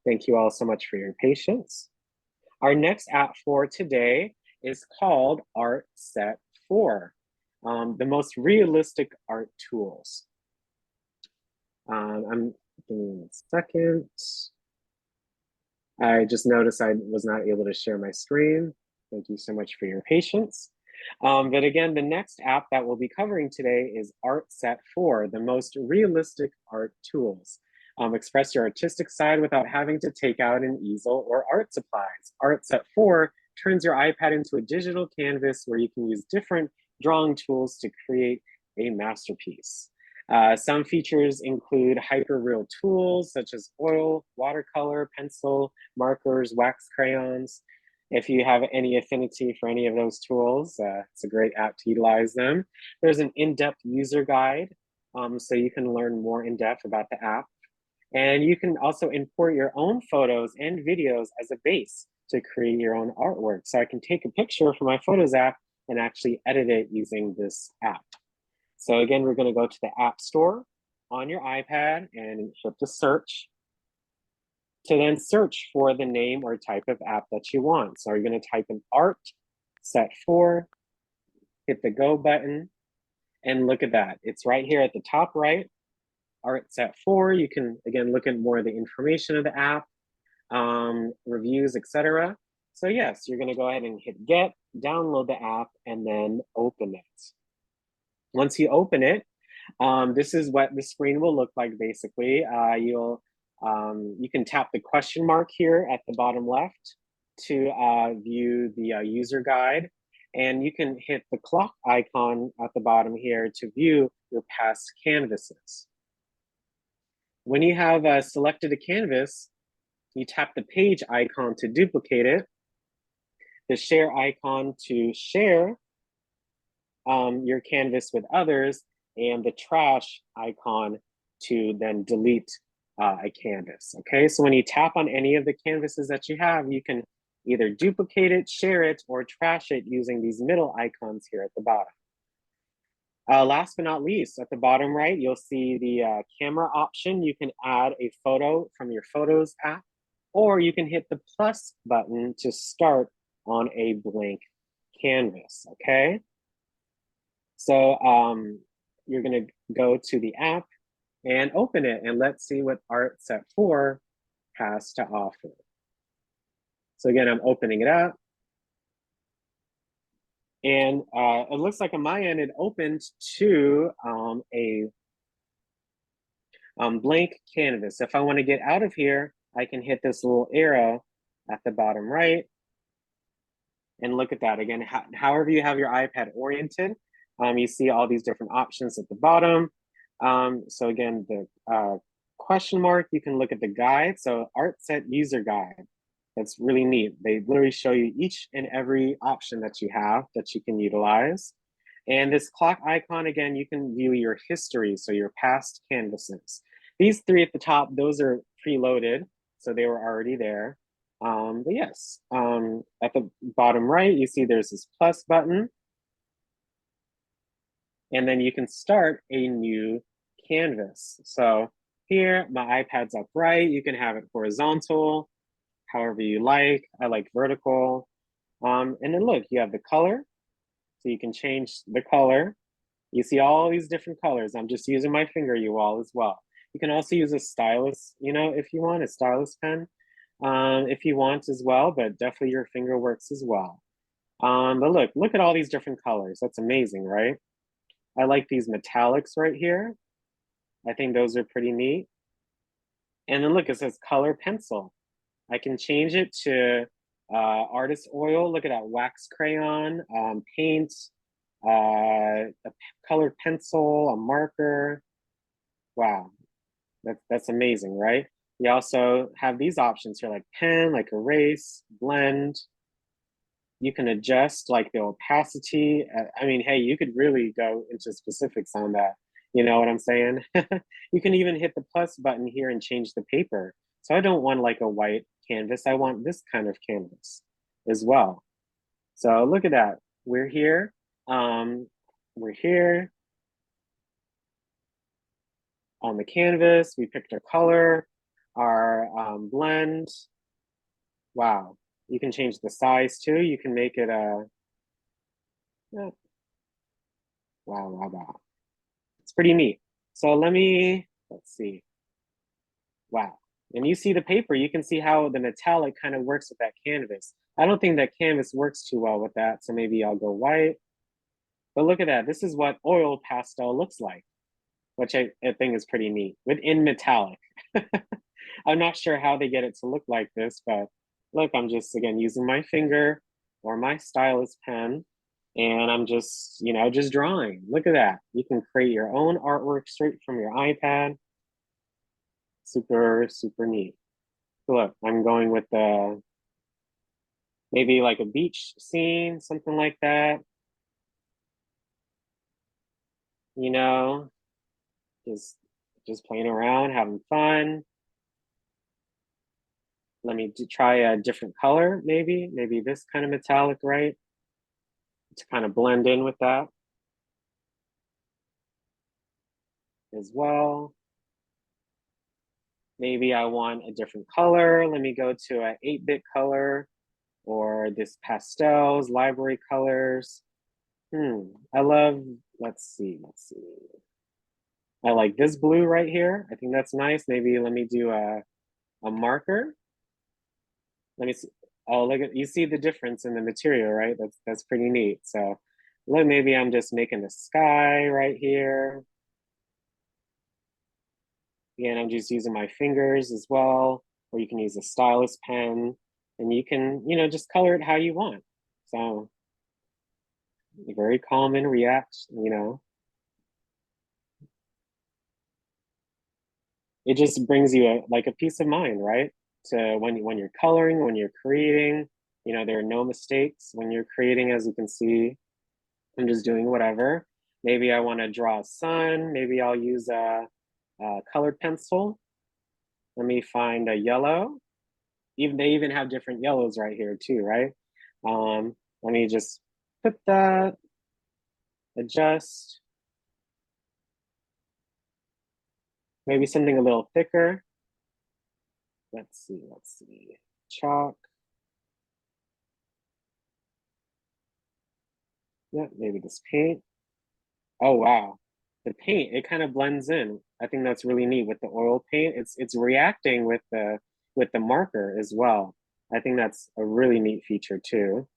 Thank you all so much for your patience. Our next app for today is called ArtSet 4, the most realistic art tools. I'm giving a second. I just noticed I was not able to share my screen. Thank you so much for your patience. But again, the next app that we'll be covering today is ArtSet 4, the most realistic art tools. Express your artistic side without having to take out an easel or art supplies. ArtSet 4 turns your iPad into a digital canvas where you can use different drawing tools to create a masterpiece. Some features include hyper-real tools such as oil, watercolor, pencil, markers, wax crayons. If you have any affinity for any of those tools, it's a great app to utilize them. There's an in-depth user guide, so you can learn more in depth about the app. And you can also import your own photos and videos as a base to create your own artwork. So I can take a picture from my Photos app and actually edit it using this app. So again, we're going to go to the App Store on your iPad and hit the search to then search for the name or type of app that you want. So you're going to type in ArtSet 4, hit the go button, and look at that. It's right here at the top right, ArtSet 4. You can, again, look at more of the information of the app, reviews, etc. So yes, you're going to go ahead and hit get, download the app, and then open it. Once you open it, this is what the screen will look like basically. You can tap the question mark here at the bottom left to view the user guide, and you can hit the clock icon at the bottom here to view your past canvases. When you have selected a canvas, you tap the page icon to duplicate it, the share icon to share your canvas with others, and the trash icon to then delete a canvas. Okay, so when you tap on any of the canvases that you have, you can either duplicate it, share it, or trash it using these middle icons here at the bottom. Last but not least, at the bottom right, you'll see the camera option. You can add a photo from your Photos app, or you can hit the plus button to start on a blank canvas, okay? So you're gonna go to the app and open it, and let's see what ArtSet 4 has to offer. So again, I'm opening it up. And it looks like on my end, it opened to a blank canvas. If I want to get out of here, I can hit this little arrow at the bottom right. And look at that. Again, however you have your iPad oriented, you see all these different options at the bottom. So again, the question mark, you can look at the guide. So ArtSet user guide. That's really neat. They literally show you each and every option that you have that you can utilize. And this clock icon, again, you can view your history, so your past canvases. These three at the top, those are preloaded, so they were already there. But yes, at the bottom right, you see there's this plus button. And then you can start a new canvas. So here, my iPad's upright. You can have it horizontal, however you like. I like vertical. And then look, you have the color. So you can change the color. You see all these different colors. I'm just using my finger, you all, as well. You can also use a stylus, you know, if you want, a stylus pen, if you want as well, but definitely your finger works as well. But look at all these different colors. That's amazing, right? I like these metallics right here. I think those are pretty neat. And then look, it says color pencil. I can change it to artist oil. Look at that, wax crayon, paint, a colored pencil, a marker. Wow, that's amazing, right? You also have these options here, like pen, like erase, blend. You can adjust like the opacity. I mean, hey, you could really go into specifics on that. You know what I'm saying? You can even hit the plus button here and change the paper. So I don't want like a white canvas. I want this kind of canvas as well. So look at that. We're here. We're here on the canvas. We picked our color, our blend. Wow. You can change the size too. You can make it a, wow. It's pretty neat. So let's see. Wow. And you see the paper, you can see how the metallic kind of works with that canvas. I don't think that canvas works too well with that, so maybe I'll go white. But look at that, this is what oil pastel looks like, which I think is pretty neat, within metallic. I'm not sure how they get it to look like this, but look, I'm just, again, using my finger or my stylus pen, and I'm just, you know, just drawing. Look at that. You can create your own artwork straight from your iPad. Super, super neat. Look, I'm going with the, maybe like a beach scene, something like that. You know, just playing around, having fun. Let me try a different color, maybe this kind of metallic, right? To kind of blend in with that as well. Maybe I want a different color. Let me go to an 8-bit color, or this pastels, library colors. I love, let's see. I like this blue right here. I think that's nice. Maybe let me do a marker. Let me see. Oh, look at, you see the difference in the material, right? That's pretty neat. So maybe I'm just making the sky right here. Again, I'm just using my fingers as well, or you can use a stylus pen, and you can, you know, just color it how you want. So very calm and react, you know. It just brings you like a peace of mind, right? To when you're coloring, when you're creating, you know, there are no mistakes when you're creating, as you can see. I'm just doing whatever. Maybe I want to draw a sun. Maybe I'll use a colored pencil. Let me find a yellow. They even have different yellows right here too, right? Let me just put that, adjust. Maybe something a little thicker. Let's see. Chalk. Yeah, maybe this paint. Oh wow, the paint, it kind of blends in. I think that's really neat with the oil paint. It's reacting with the marker as well. I think that's a really neat feature too.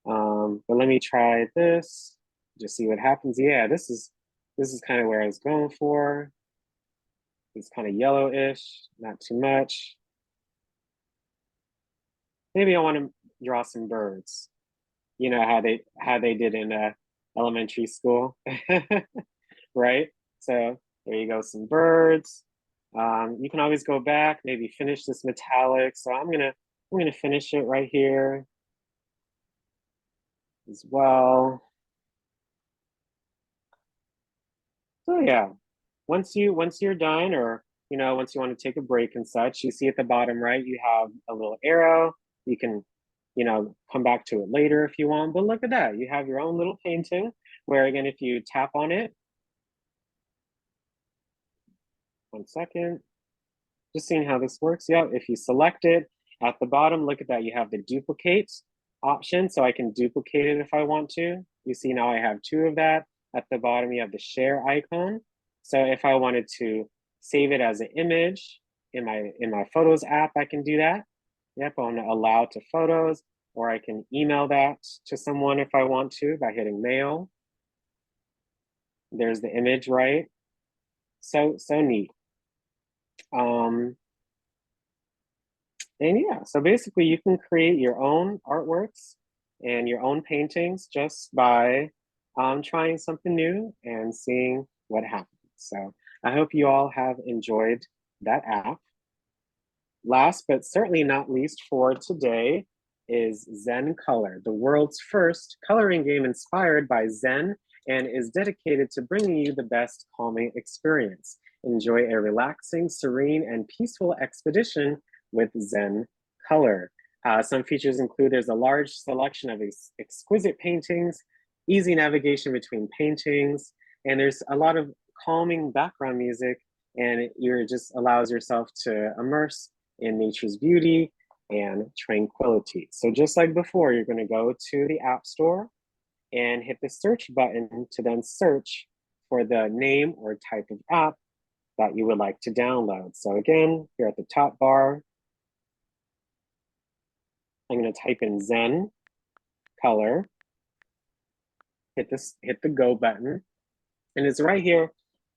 But let me try this, just see what happens. Yeah, this is kind of where I was going for. It's kind of yellowish, not too much. Maybe I want to draw some birds. You know how they did in elementary school, right? So there you go, some birds. You can always go back, maybe finish this metallic. So I'm gonna finish it right here as well. So yeah, once you're done, or you know, once you want to take a break and such, you see at the bottom right, you have a little arrow. You can, you know, come back to it later if you want. But look at that, you have your own little painting where, again, if you tap on it, 1 second, just seeing how this works. Yeah, if you select it at the bottom, look at that, you have the duplicate option, so I can duplicate it if I want to. You see now I have 2 of that. At the bottom, you have the share icon. So if I wanted to save it as an image in my Photos app, I can do that. Yep, I want to allow to Photos, or I can email that to someone if I want to by hitting mail. There's the image, right? So neat. And yeah, so basically you can create your own artworks and your own paintings just by trying something new and seeing what happens. So I hope you all have enjoyed that app. Last but certainly not least for today is Zen Color, the world's first coloring game inspired by Zen and is dedicated to bringing you the best calming experience. Enjoy a relaxing, serene, and peaceful expedition with Zen Color. Some features include there's a large selection of exquisite paintings, easy navigation between paintings, and there's a lot of calming background music, and it just allows yourself to immerse in nature's beauty and tranquility. So just like before, you're going to go to the App Store and hit the search button to then search for the name or type of app that you would like to download. So again, here at the top bar, I'm going to type in Zen color, hit the go button, and it's right here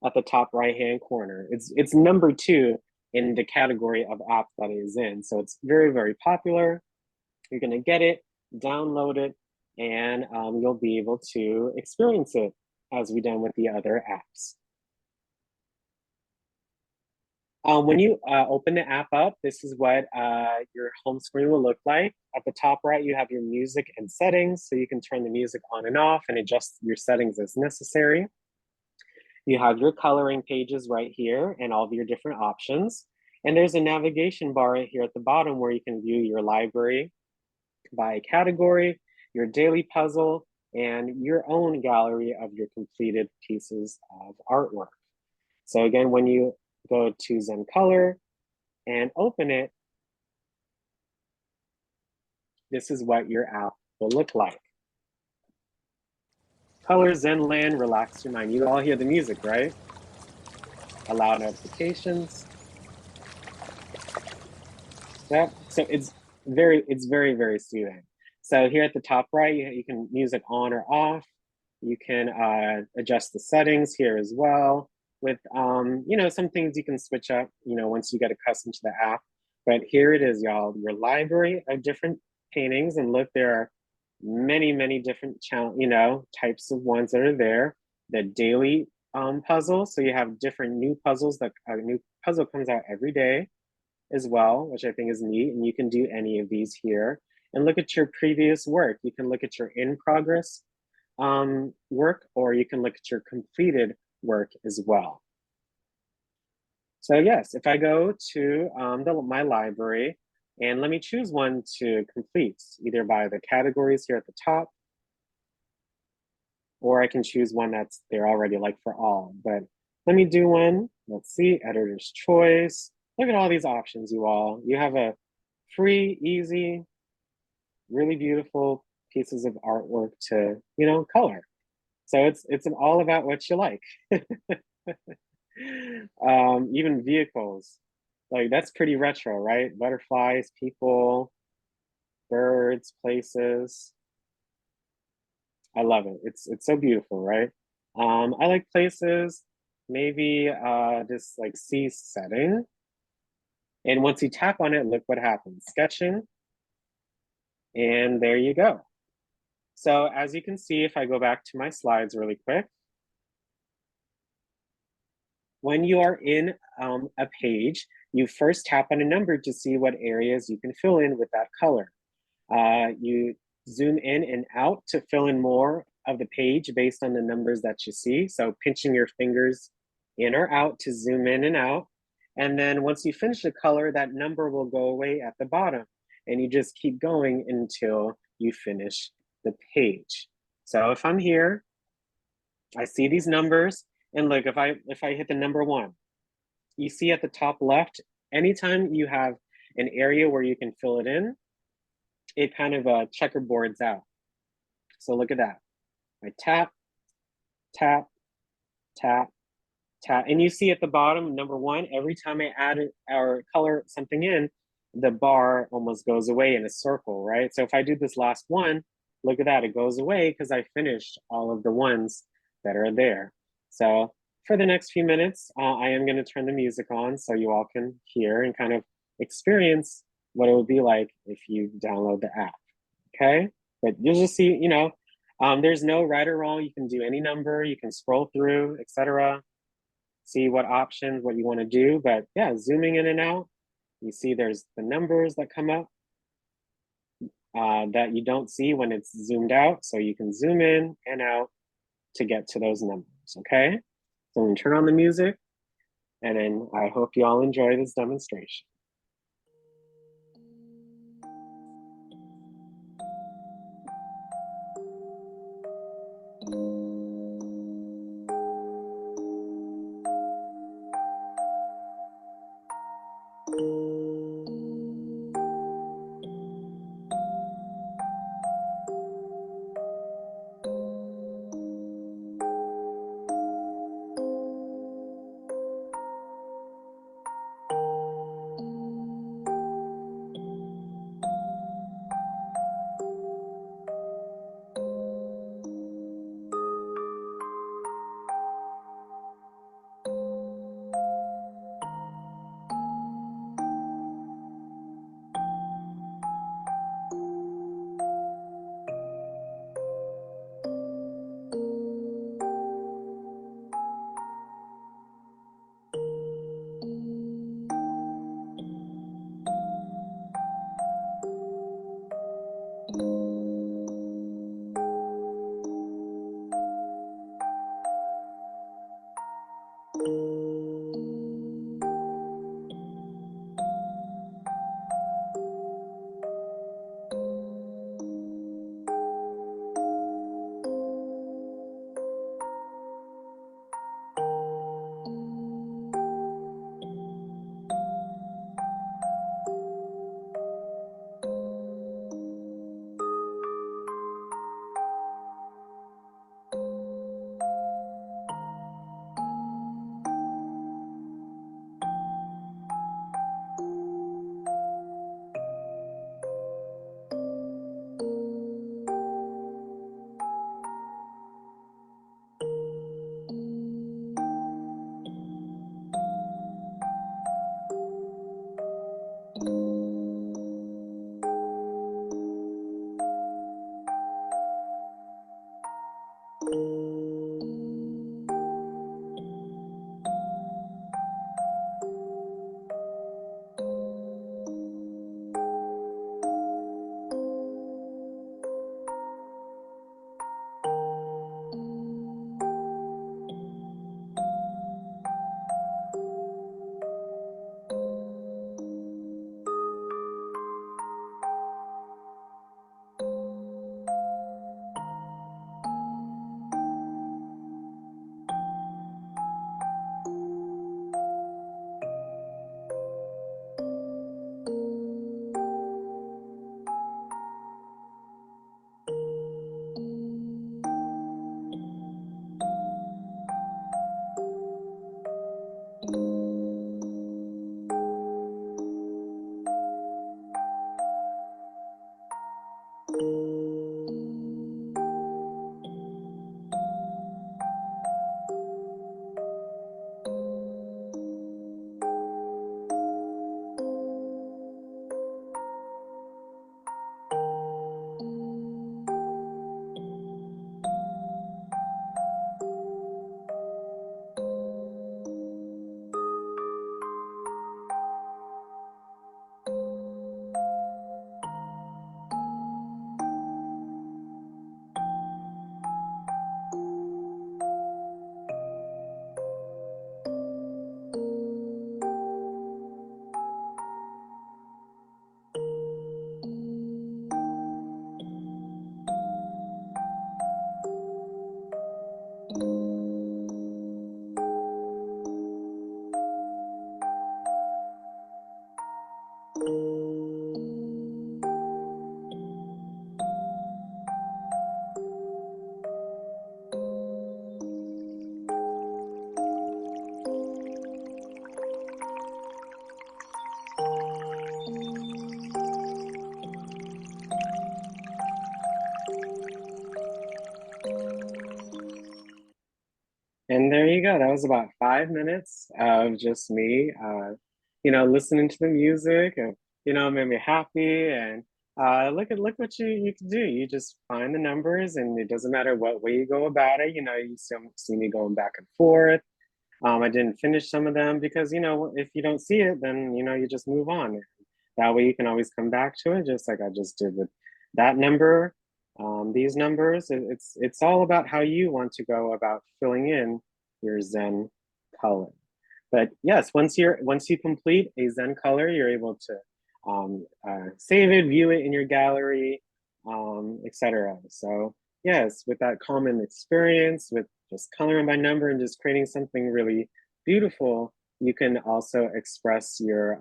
at the top right-hand corner. It's number 2 in the category of app that it is in. So it's very, very popular. You're going to get it, download it, and you'll be able to experience it as we done with the other apps. When you open the app up, this is what your home screen will look like. At the top right, you have your music and settings, so you can turn the music on and off and adjust your settings as necessary. You have your coloring pages right here and all of your different options. And there's a navigation bar right here at the bottom where you can view your library by category, your daily puzzle, and your own gallery of your completed pieces of artwork. So again, when you go to Zen Color and open it, this is what your app will look like. Color Zen Land, relax your mind. You all hear the music, right? Allow notifications. Yeah, so it's very, very soothing. So here at the top right, you can music on or off. You can adjust the settings here as well with, you know, some things you can switch up, you know, once you get accustomed to the app. But here it is, y'all, your library of different paintings. And look, there are many different, you know, types of ones that are there. The daily puzzle. So you have different new puzzles that a new puzzle comes out every day as well, which I think is neat. And you can do any of these here and look at your previous work. You can look at your in progress work, or you can look at your completed work as well. So yes, if I go to my library, and let me choose one to complete, either by the categories here at the top, or I can choose one that's there already, like for all. But let me do one. Let's see, editor's choice. Look at all these options, you all. You have a free, easy, really beautiful pieces of artwork to, you know, color. So it's all about what you like. Even vehicles, like that's pretty retro, right? Butterflies, people, birds, places. I love it. It's so beautiful, right? I like places, maybe this like sea setting. And once you tap on it, look what happens. Sketching. And there you go. So as you can see, if I go back to my slides really quick, when you are in a page, you first tap on a number to see what areas you can fill in with that color. You zoom in and out to fill in more of the page based on the numbers that you see. So pinching your fingers in or out to zoom in and out. And then once you finish the color, that number will go away at the bottom. And you just keep going until you finish the page. So if I'm here, I see these numbers, and look, if I hit the number 1, you see at the top left, anytime you have an area where you can fill it in, it kind of checkerboards out. So look at that. I tap, tap, tap, tap, and you see at the bottom, number 1, every time I add it or color something in, the bar almost goes away in a circle, right? So if I do this last one, look at that, it goes away because I finished all of the ones that are there. So for the next few minutes, I am going to turn the music on so you all can hear and kind of experience what it would be like if you download the app, okay? But you'll just see, you know, there's no right or wrong. You can do any number, you can scroll through, etc. See what options, what you want to do. But yeah, zooming in and out, you see there's the numbers that come up that you don't see when it's zoomed out. So you can zoom in and out to get to those numbers, okay? So I'm gonna turn on the music, and then I hope you all enjoy this demonstration. And there you go. That was about 5 minutes of just me, listening to the music, and made me happy. And look what you can do. You just find the numbers, and it doesn't matter what way you go about it. You still see me going back and forth. I didn't finish some of them because if you don't see it, then you just move on. That way you can always come back to it, just like I just did with that number. These numbers, it's all about how you want to go about filling in your Zen color. But yes, once you complete a Zen color, you're able to save it, view it in your gallery, etc. So yes, with that common experience, with just coloring by number and just creating something really beautiful, you can also express your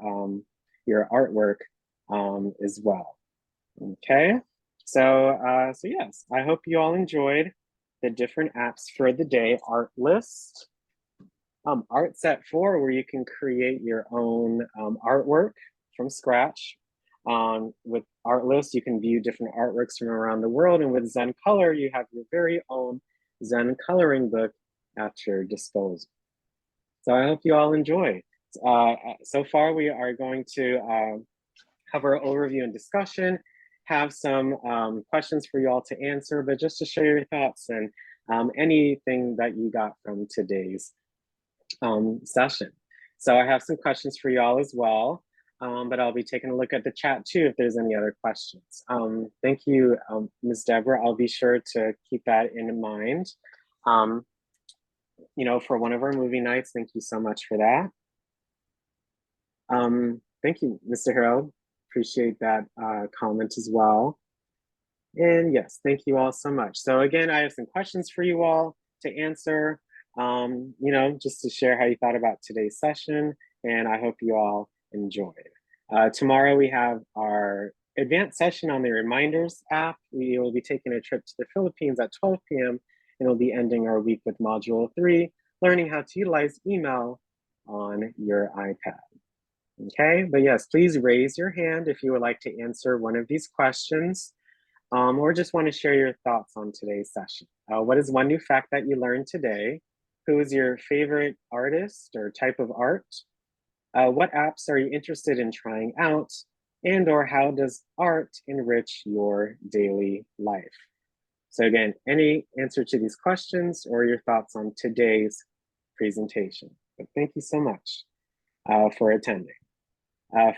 artwork as well. Okay. So yes, I hope you all enjoyed the different apps for the day art list. Art set 4, where you can create your own artwork from scratch. With art list, you can view different artworks from around the world. And with Zen Color, you have your very own Zen coloring book at your disposal. So I hope you all enjoy. So far, we are going to cover overview and discussion, have some questions for you all to answer, but just to share your thoughts and anything that you got from today's session. So I have some questions for you all as well, but I'll be taking a look at the chat too if there's any other questions. Thank you, Ms. Deborah. I'll be sure to keep that in mind. For one of our movie nights, thank you so much for that. Thank you, Mr. Harold. Appreciate that comment as well. And yes, thank you all so much. So again, I have some questions for you all to answer, just to share how you thought about today's session, and I hope you all enjoyed. Tomorrow we have our advanced session on the Reminders app. We will be taking a trip to the Philippines at 12 p.m. and we'll be ending our week with Module 3, learning how to utilize email on your iPad. Okay, but yes, please raise your hand if you would like to answer one of these questions, or just want to share your thoughts on today's session. What is one new fact that you learned today? Who is your favorite artist or type of art? What apps are you interested in trying out? And or how does art enrich your daily life? So again, any answer to these questions or your thoughts on today's presentation. But thank you so much for attending.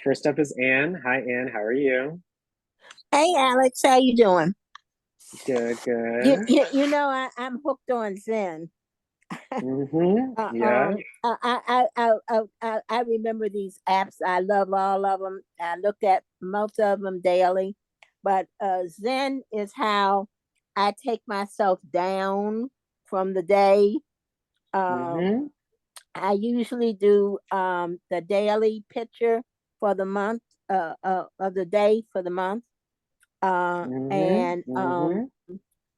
First up is Anne. Hi, Anne. How are you? Hey, Alex. How you doing? Good, good. I'm hooked on Zen. Yeah. I remember these apps. I love all of them. I look at most of them daily. But Zen is how I take myself down from the day. I usually do the daily picture for the month of the day for the month, and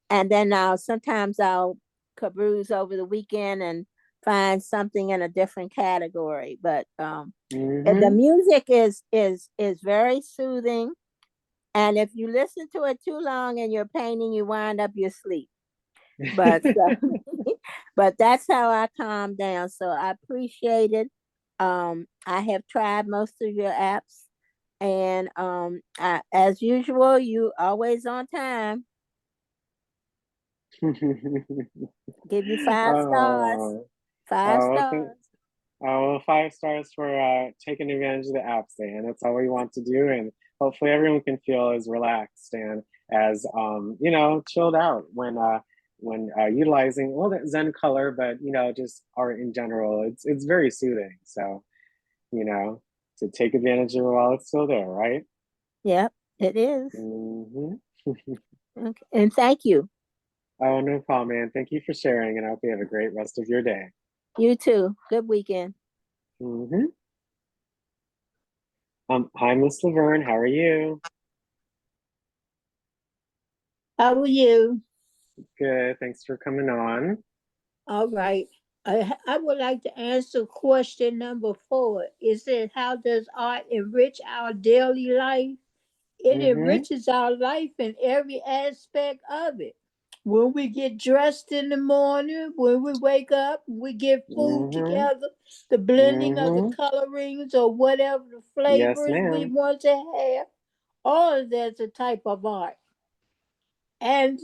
then sometimes I'll carouse over the weekend and find something in a different category. But the music is very soothing, and if you listen to it too long and you're painting, you wind up your sleep. But but that's how I calm down. So I appreciate it. I have tried most of your apps, and as usual, you always on time. Give you 5 stars. 5 stars. Well, 5 stars for taking advantage of the apps, and that's all we want to do. And hopefully everyone can feel as relaxed and as chilled out when utilizing that Zen color, but just art in general. It's very soothing. So to take advantage of it while it's still there, right? Yep, it is. Okay. And thank you. Oh, no problem, man. Thank you for sharing, and I hope you have a great rest of your day. You too. Good weekend. Mm-hmm. Hi, Miss Laverne. How are you? How are you? Good. Thanks for coming on. All right. I would like to answer question number 4. It says, how does art enrich our daily life? It Mm-hmm. enriches our life in every aspect of it. When we get dressed in the morning, when we wake up, we get food Mm-hmm. together, the blending of the Mm-hmm. colorings or whatever the Yes, flavors we ma'am. want to have, all of that's a type of art. And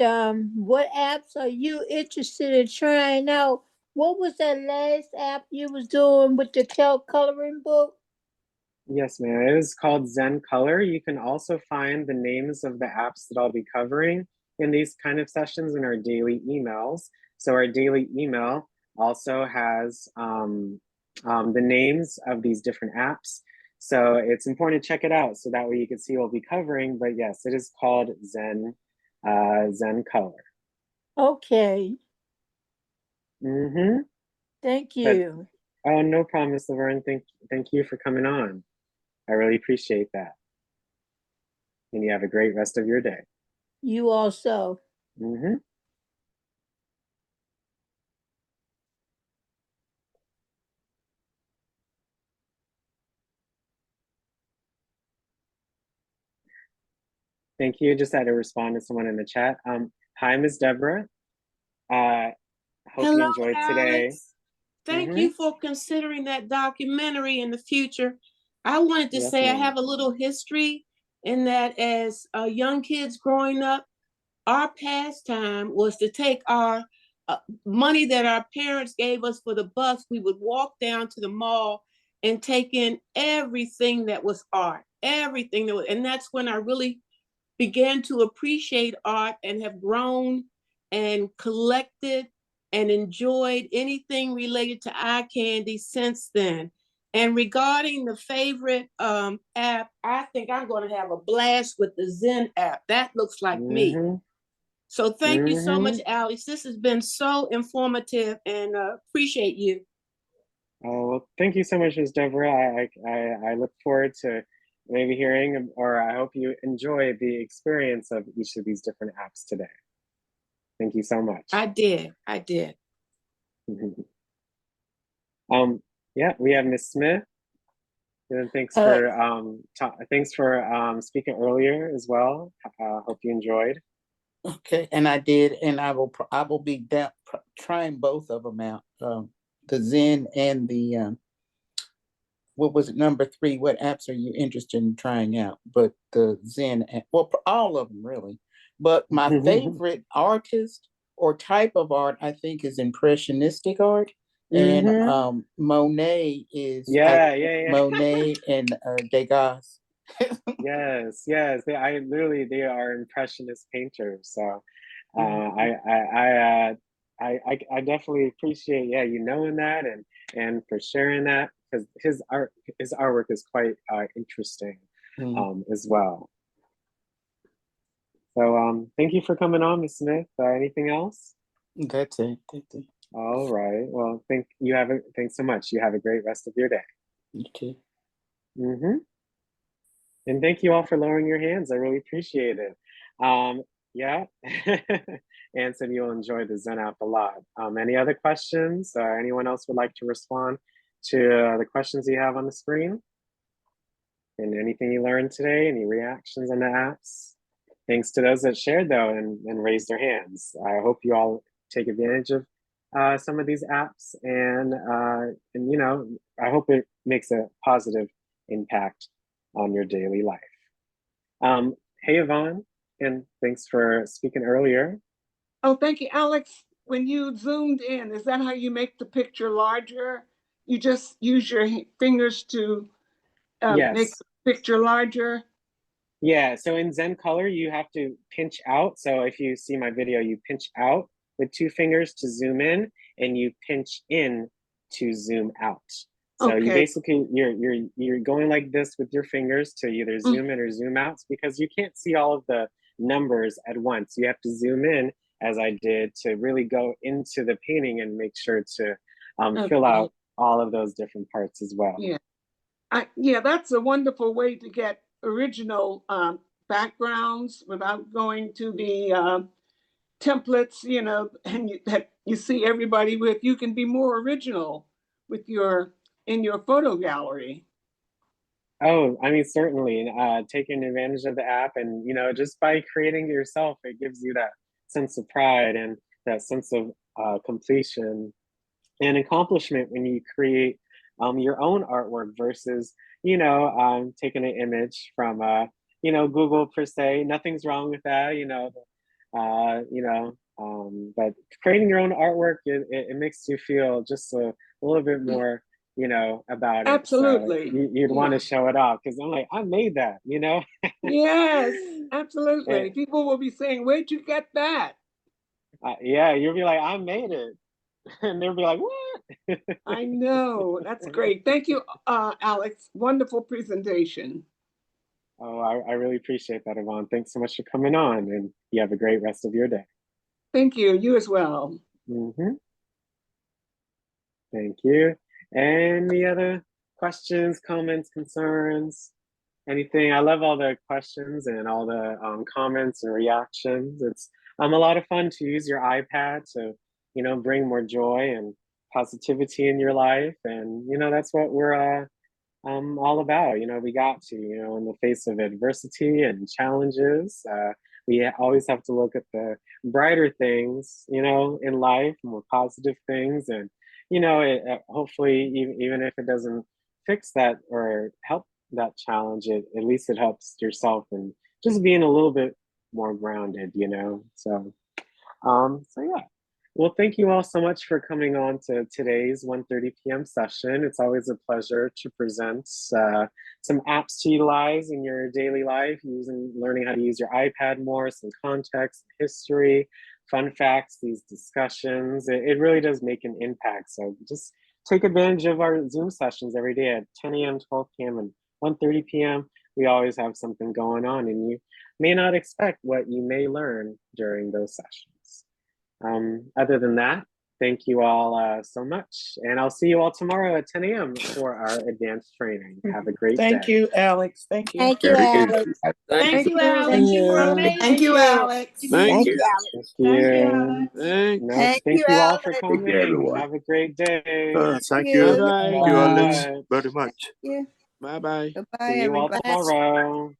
what apps are you interested in trying out? What was that last app you was doing with the coloring book? Yes, ma'am. It is called Zen Color. You can also find the names of the apps that I'll be covering in these kind of sessions in our daily emails. So our daily email also has the names of these different apps. So it's important to check it out so that way you can see what we'll be covering. But yes, it is called Zen Color. Okay, Mm-hmm. thank But you. oh, no problem, Miss Laverne. Thank you for coming on. I really appreciate that. And you have a great rest of your day. You also. Mm-hmm. Thank you. Just had to respond to someone in the chat. Hi, Ms. Deborah. Hope you Hello, enjoyed today. Alex. Thank Mm-hmm. you for considering that documentary in the future. I wanted to Yes, say I ma'am. have a little history in that as young kids growing up, our pastime was to take our money that our parents gave us for the bus. We would walk down to the mall and take in everything that was art, everything that was, and that's when I really began to appreciate art and have grown and collected and enjoyed anything related to eye candy since then. And regarding the favorite app, I think I'm going to have a blast with the Zen app. That looks like me. Mm-hmm. So thank you so Mm-hmm. much, Alex. This has been so informative and appreciate you. Oh, well, thank you so much, Ms. Deborah. I look forward to maybe hearing, or I hope you enjoy the experience of each of these different apps today. Thank you so much. I did. Yeah, we have Ms. Smith. And thanks for speaking earlier as well. Hope you enjoyed. Okay, and I did, and I will be trying both of them out. The Zen and the what was it, number 3? What apps are you interested in trying out? But the Zen app, well, all of them really. But my favorite artist or type of art, I think, is impressionistic art. And Monet is Monet and Degas. Yes. They are impressionist painters. So I definitely appreciate you knowing that and for sharing that, because his artwork is quite interesting as well. So thank you for coming on, Ms. Smith. Anything else? That's it. All right. Well, thanks so much. You have a great rest of your day. Okay. Mm-hmm. And thank you all for lowering your hands. I really appreciate it. Yeah. Anne said you'll enjoy the Zen app a lot. Any other questions? Anyone else would like to respond to the questions you have on the screen? And anything you learned today? Any reactions on the apps? Thanks to those that shared though and raised their hands. I hope you all take advantage of some of these apps and I hope it makes a positive impact on your daily life. Hey, Yvonne, and thanks for speaking earlier. Oh, thank you, Alex. When you zoomed in, is that how you make the picture larger? You just use your fingers to make the picture larger? Yeah, so in Zen Color, you have to pinch out. So if you see my video, you pinch out with 2 fingers to zoom in, and you pinch in to zoom out. So you basically you're going like this with your fingers to either zoom in or zoom out, because you can't see all of the numbers at once. You have to zoom in as I did to really go into the painting and make sure to fill out all of those different parts as well. Yeah. Yeah, that's a wonderful way to get original backgrounds without going to the templates, you know, and that you see everybody with. You can be more original with in your photo gallery. Oh, I mean, certainly, taking advantage of the app, and you know, just by creating it yourself, it gives you that sense of pride and that sense of completion and accomplishment when you create your own artwork versus, you know, taking an image from, you know, Google per se. Nothing's wrong with that, you know, but creating your own artwork, it makes you feel just a little bit more, you know, about it. Absolutely. So you'd want to show it off because I'm like, I made that, you know? Yes, absolutely. People will be saying, where'd you get that? Yeah, you'll be like, I made it. And they'll be like, what? I know. That's great. Thank you, Alex. Wonderful presentation. Oh, I really appreciate that, Yvonne. Thanks so much for coming on, and you have a great rest of your day. Thank you. You as well. Thank you. Any other questions, comments, concerns, anything? I love all the questions and all the comments and reactions. It's a lot of fun to use your iPad to, you know, bring more joy and positivity in your life. And, you know, that's what we're all about. You know, we got to, you know, in the face of adversity and challenges, we always have to look at the brighter things, you know, in life, more positive things. And, you know, hopefully, even if it doesn't fix that or help that challenge, at least it helps yourself and just being a little bit more grounded, you know. So yeah. Well, thank you all so much for coming on to today's 1:30 p.m. session. It's always a pleasure to present some apps to utilize in your daily life, learning how to use your iPad more, some context, history, fun facts, these discussions. It really does make an impact. So just take advantage of our Zoom sessions every day at 10 a.m., 12 p.m., and 1:30 p.m. We always have something going on, and you may not expect what you may learn during those sessions. Other than that, thank you all so much. And I'll see you all tomorrow at 10 a.m. for our advanced training. Have a great day. Thank you, Alex. Thank you. Thank you, Alex. Thank you, Alex. Thank You were you. amazing. Thank you, Alex. Thank you, Alex. Thank you. Alex. No, Thank thank you, you all for Alex. Take care, coming. everyone. Have a great day. Thank Thank you. you. Thank you, Alex, Bye. very much. Yeah. Bye bye. Goodbye, See you all everybody. tomorrow.